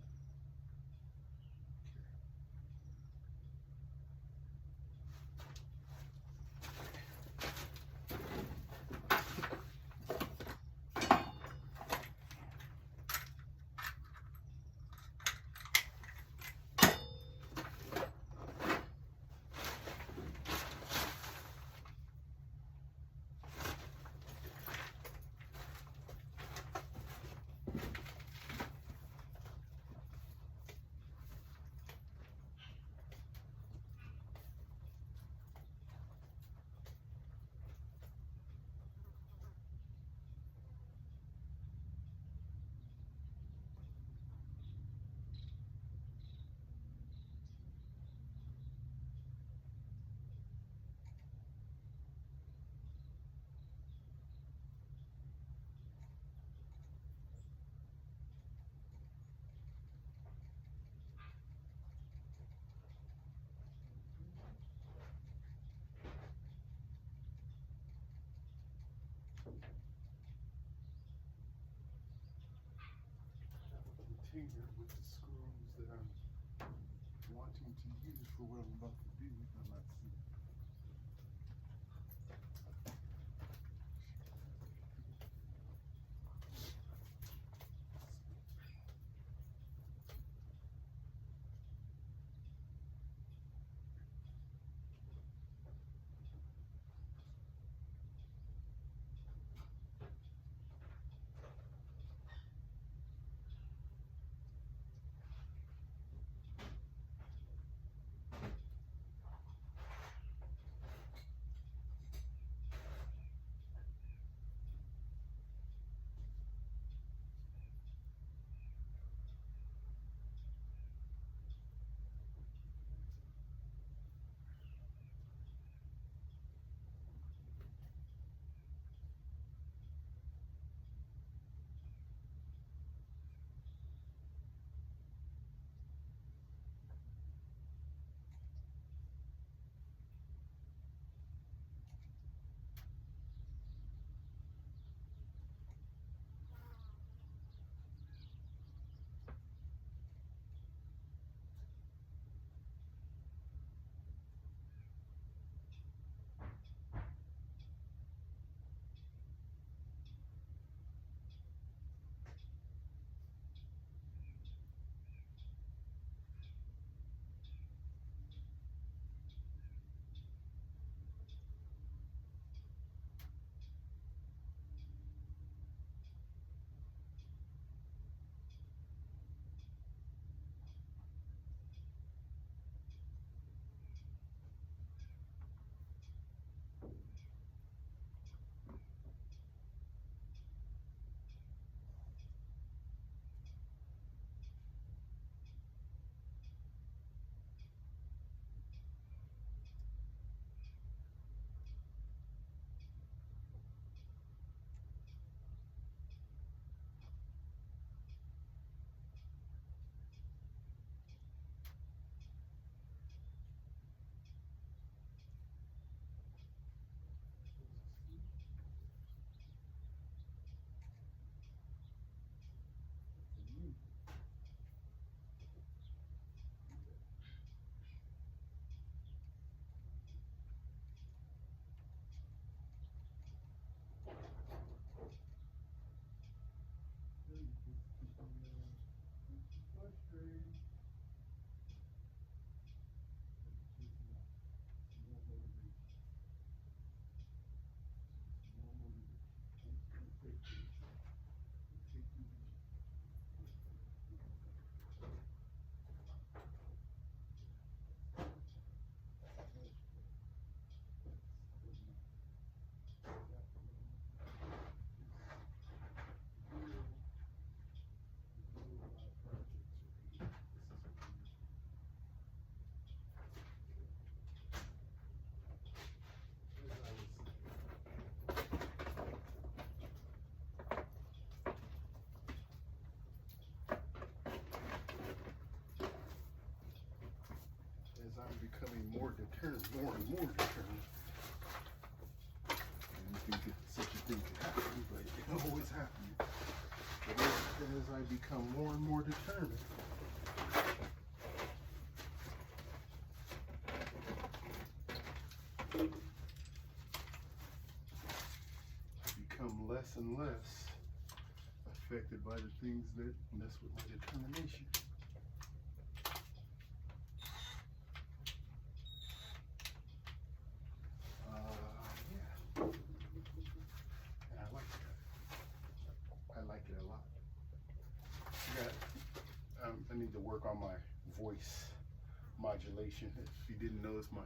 [SPEAKER 1] Container with the screws that I'm wanting to use for what I'm about to do. I'm not seeing. becoming more determined, more and more determined. And you think such a thing could happen, but it can always happen. But as I become more and more determined, I become less and less affected by the things that mess with my determination. Yeah. And I like that. I like it a lot. I need to work on my voice modulation. If you didn't notice, my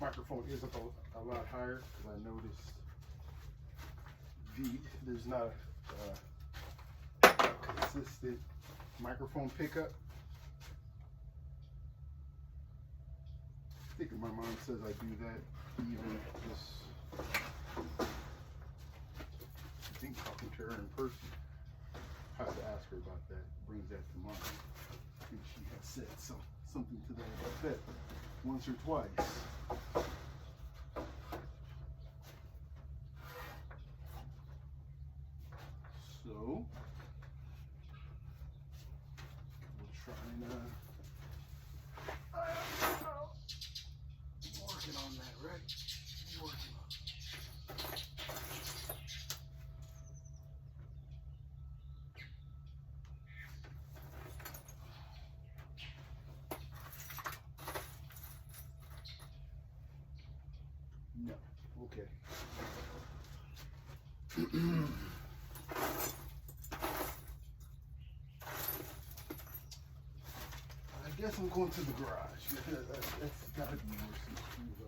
[SPEAKER 1] microphone is up a lot higher because I noticed there's not a consistent microphone pickup. I think my mom says I do that even just, I think talking to her in person. I had to ask her about that. Brings that to mind. I think she had said something to that effect once or twice. So we'll try and working on that, right? Working on it. No. Okay. I guess I'm going to the garage. That's gotta be where some screws are.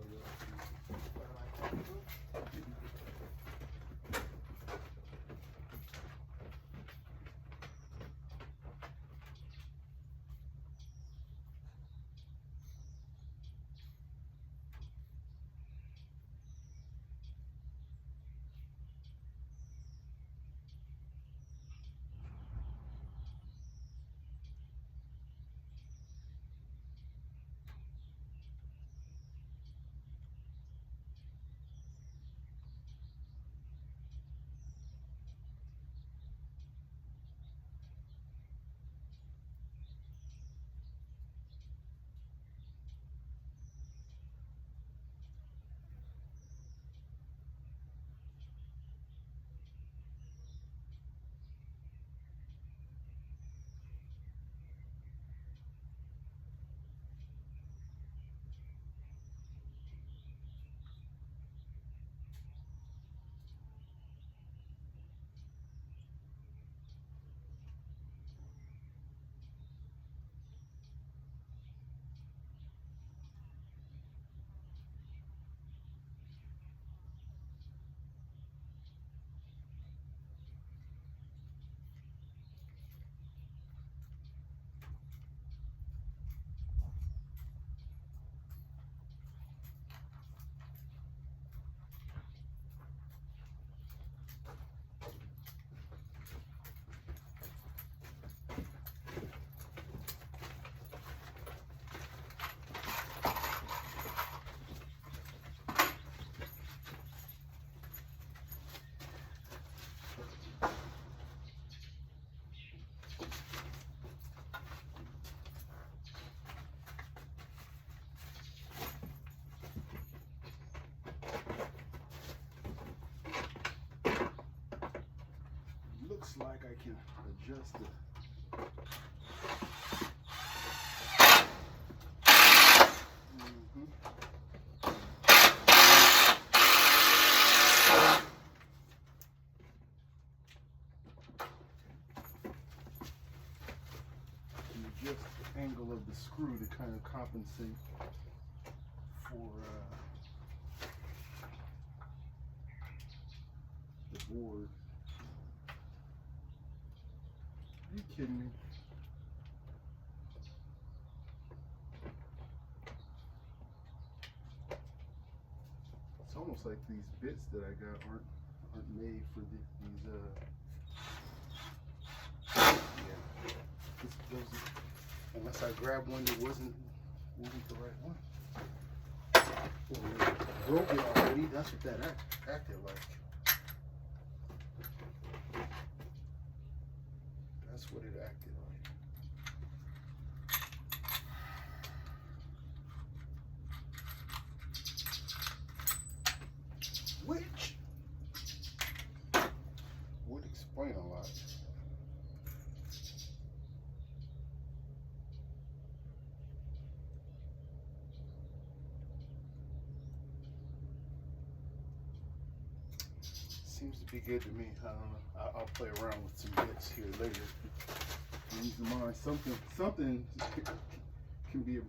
[SPEAKER 1] Looks like I can adjust it. Adjust the angle of the screw to kind of compensate for the board. Are you kidding me? It's almost like these bits that I got aren't made for these yeah. Unless I grabbed one that wasn't the right one. Well, it broke it already. That's what that acted like. That's what it acted like. Which would explain a lot. Seems to be good to me. I don't know. I'll play around with some bits here later. Use mine. Something can be in.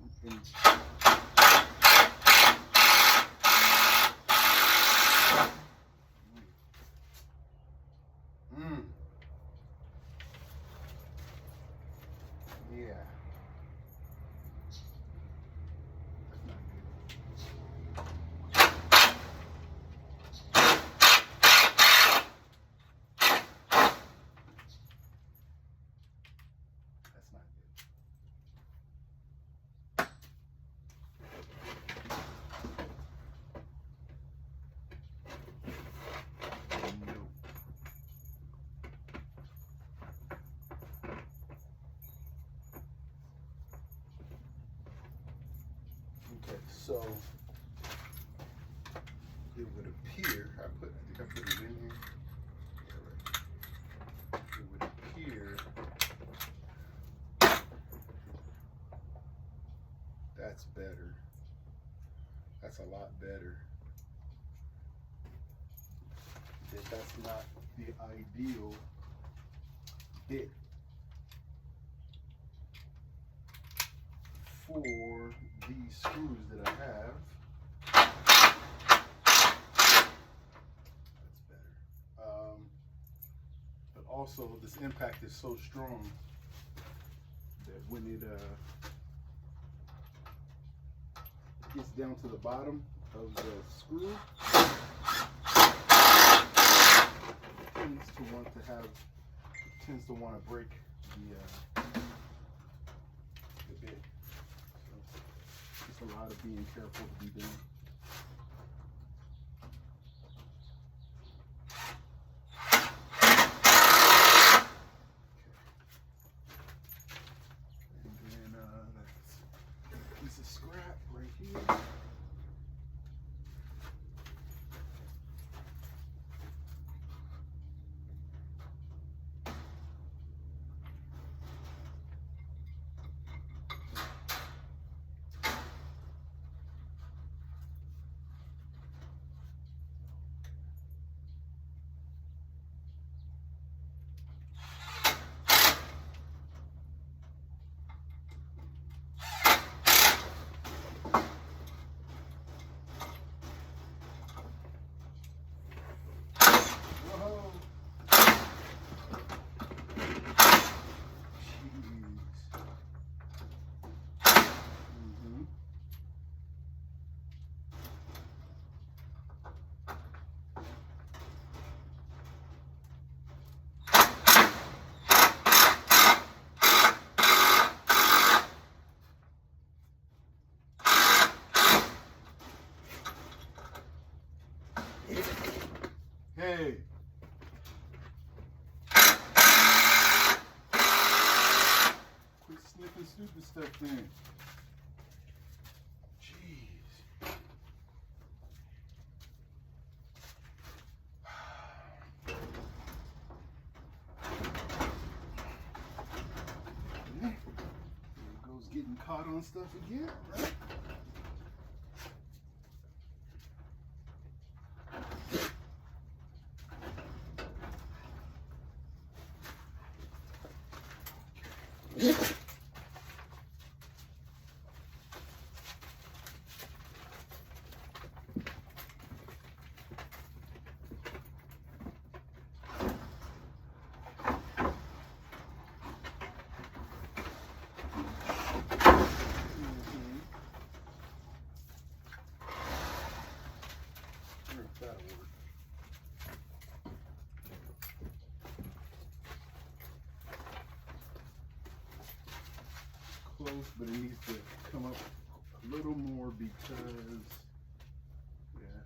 [SPEAKER 1] Yeah. That's not good. Nope. Okay, so it would appear I think I put it in here. Yeah, right. It would appear that's better. That's a lot better. That's not the ideal bit for these screws that I have. That's better. But also this impact is so strong that when it gets down to the bottom of the screw, tends to want to break the bit. So just a lot of being careful to be done. And then that's a piece of scrap right here. Hey. Quit sniffing stupid stuff then. Jeez. There goes getting caught on stuff again, right? That'll work. Close, but it needs to come up a little more. more because, yeah,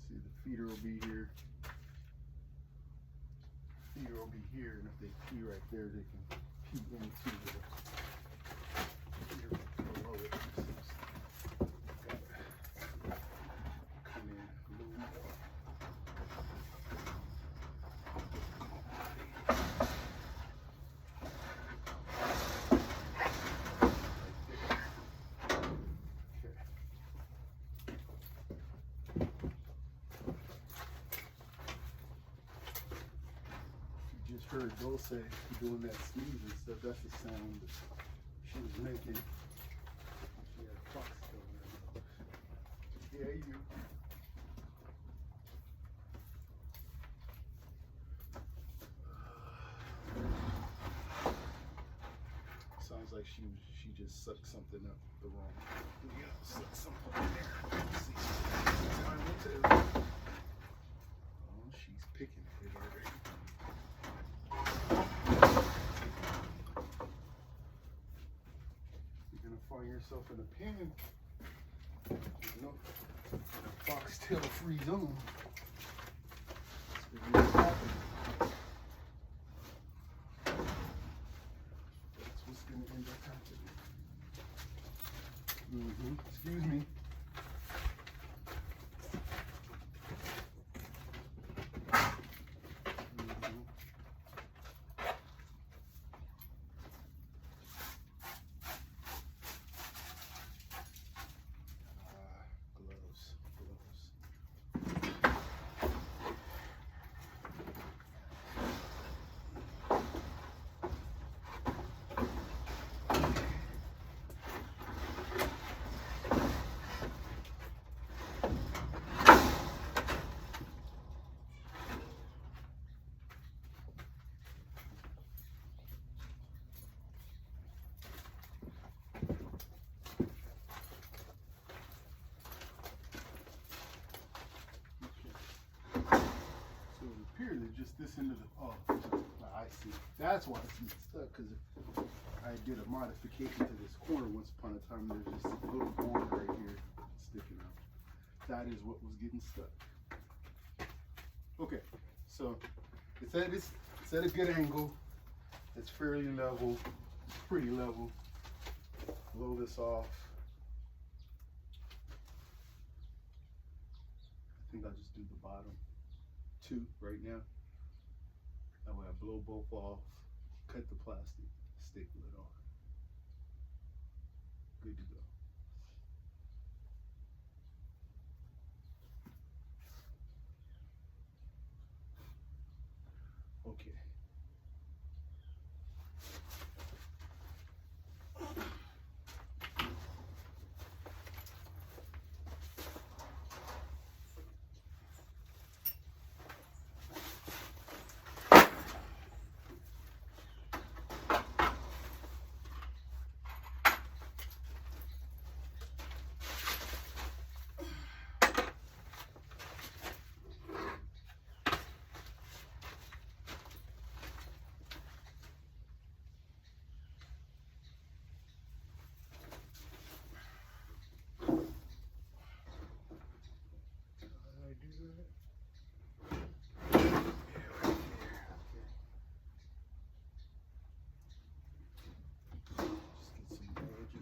[SPEAKER 1] see the feeder will be here. Feeder will be here, and if they pee right there, they can pee into the feeder below it. Come in a little more. Heard Dulce doing that sneeze and stuff. That's the sound that she was making. She had a fox tail in her nose. Yeah, you do. Sounds like she just sucked something up the wrong. Yeah, sucked something in there. Let's see. Oh, she's picking at it already. Find yourself in a pen, you know, in a foxtail free zone. That's what's going to end up happening. Excuse me. Just this end of the, oh, I see. That's why it's stuck, because I did a modification to this corner once upon a time. There's just a little board right here sticking out. That is what was getting stuck. Okay, so it's at a good angle. It's fairly level. It's pretty level. Blow this off. I think I'll just do the bottom two right now. That way I blow both off, cut the plastic, staple it on. Good to go. Okay.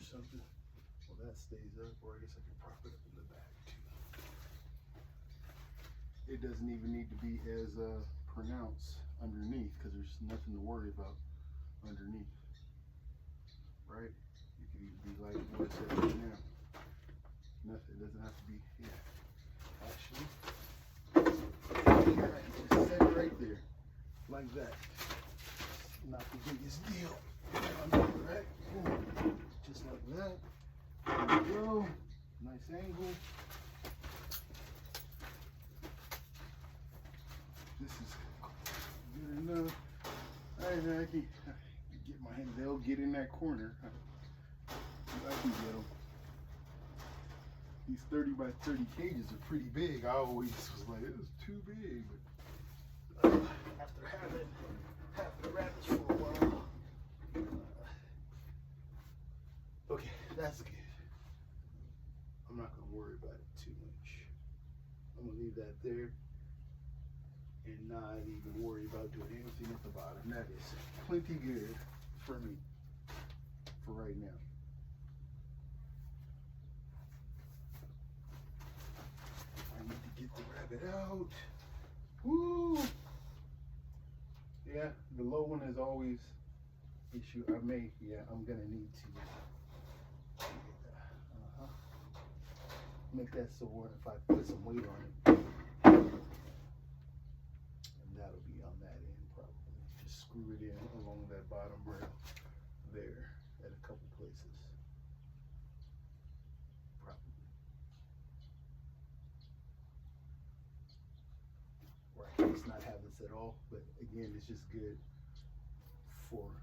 [SPEAKER 1] Something. Well, that stays up, or I guess I can prop it up in the back too. It doesn't even need to be as pronounced underneath, because there's nothing to worry about underneath, right? You can even be like what it's at right now. Nothing. It doesn't have to be. Yeah. Actually, here I can just set it right there, like that. Not the biggest deal. Right? Just like that. There we go. Nice angle. This is good enough. I can get my hand. They'll get in that corner. I can get them. These 30 by 30 cages are pretty big. I always was like, it was too big. But after having the rabbits for a while. Okay, that's good. I'm not gonna worry about it too much. I'm gonna leave that there and not even worry about doing anything at the bottom. That is plenty good for me for right now. I need to get the rabbit out. Woo! Yeah, the low one is always issue. I'm gonna need to make that sore if I put some weight on it. And that'll be on that end probably. Just screw it in along that bottom rail there at a couple places. Probably. Right, it's not having this at all, but again, it's just good for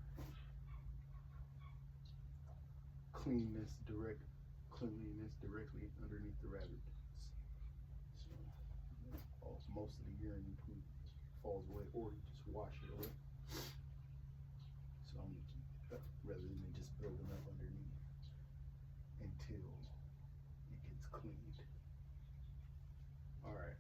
[SPEAKER 1] cleanliness directly underneath the rabbit. So most of the urine and poop falls away, or you just wash it away. So I'm gonna keep it up rather than just building up underneath until it gets cleaned. All right.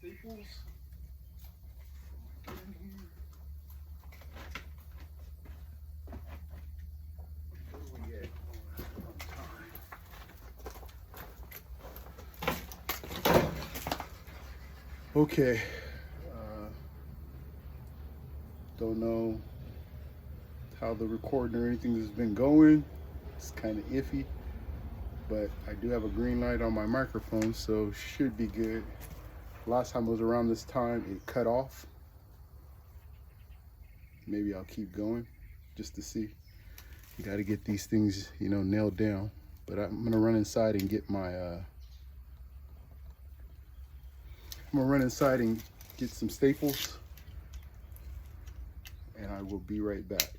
[SPEAKER 1] Staples. Get in here. Where we at on time? Okay. Don't know how the recording or anything has been going. It's kind of iffy, but I do have a green light on my microphone, so should be good. Last time it was around this time, it cut off. Maybe I'll keep going just to see. You got to get these things, you know, nailed down. But I'm gonna run inside and get my. I'm gonna run inside and get some staples, and I will be right back.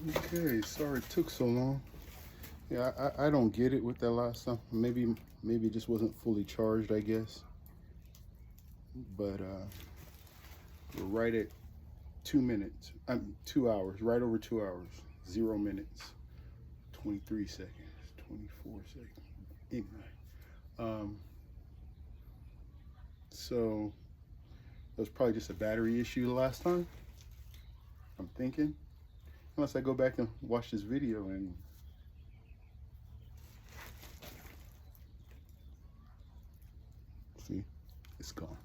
[SPEAKER 1] Okay, sorry it took so long. Yeah, I don't get it with that last time. Maybe it just wasn't fully charged, I guess. But we're right at 2 minutes. 2 hours, right over 2 hours. 0 minutes, 23 seconds, 24 seconds. Anyway, so it was probably just a battery issue the last time, I'm thinking. Unless I go back and watch this video and see, it's gone.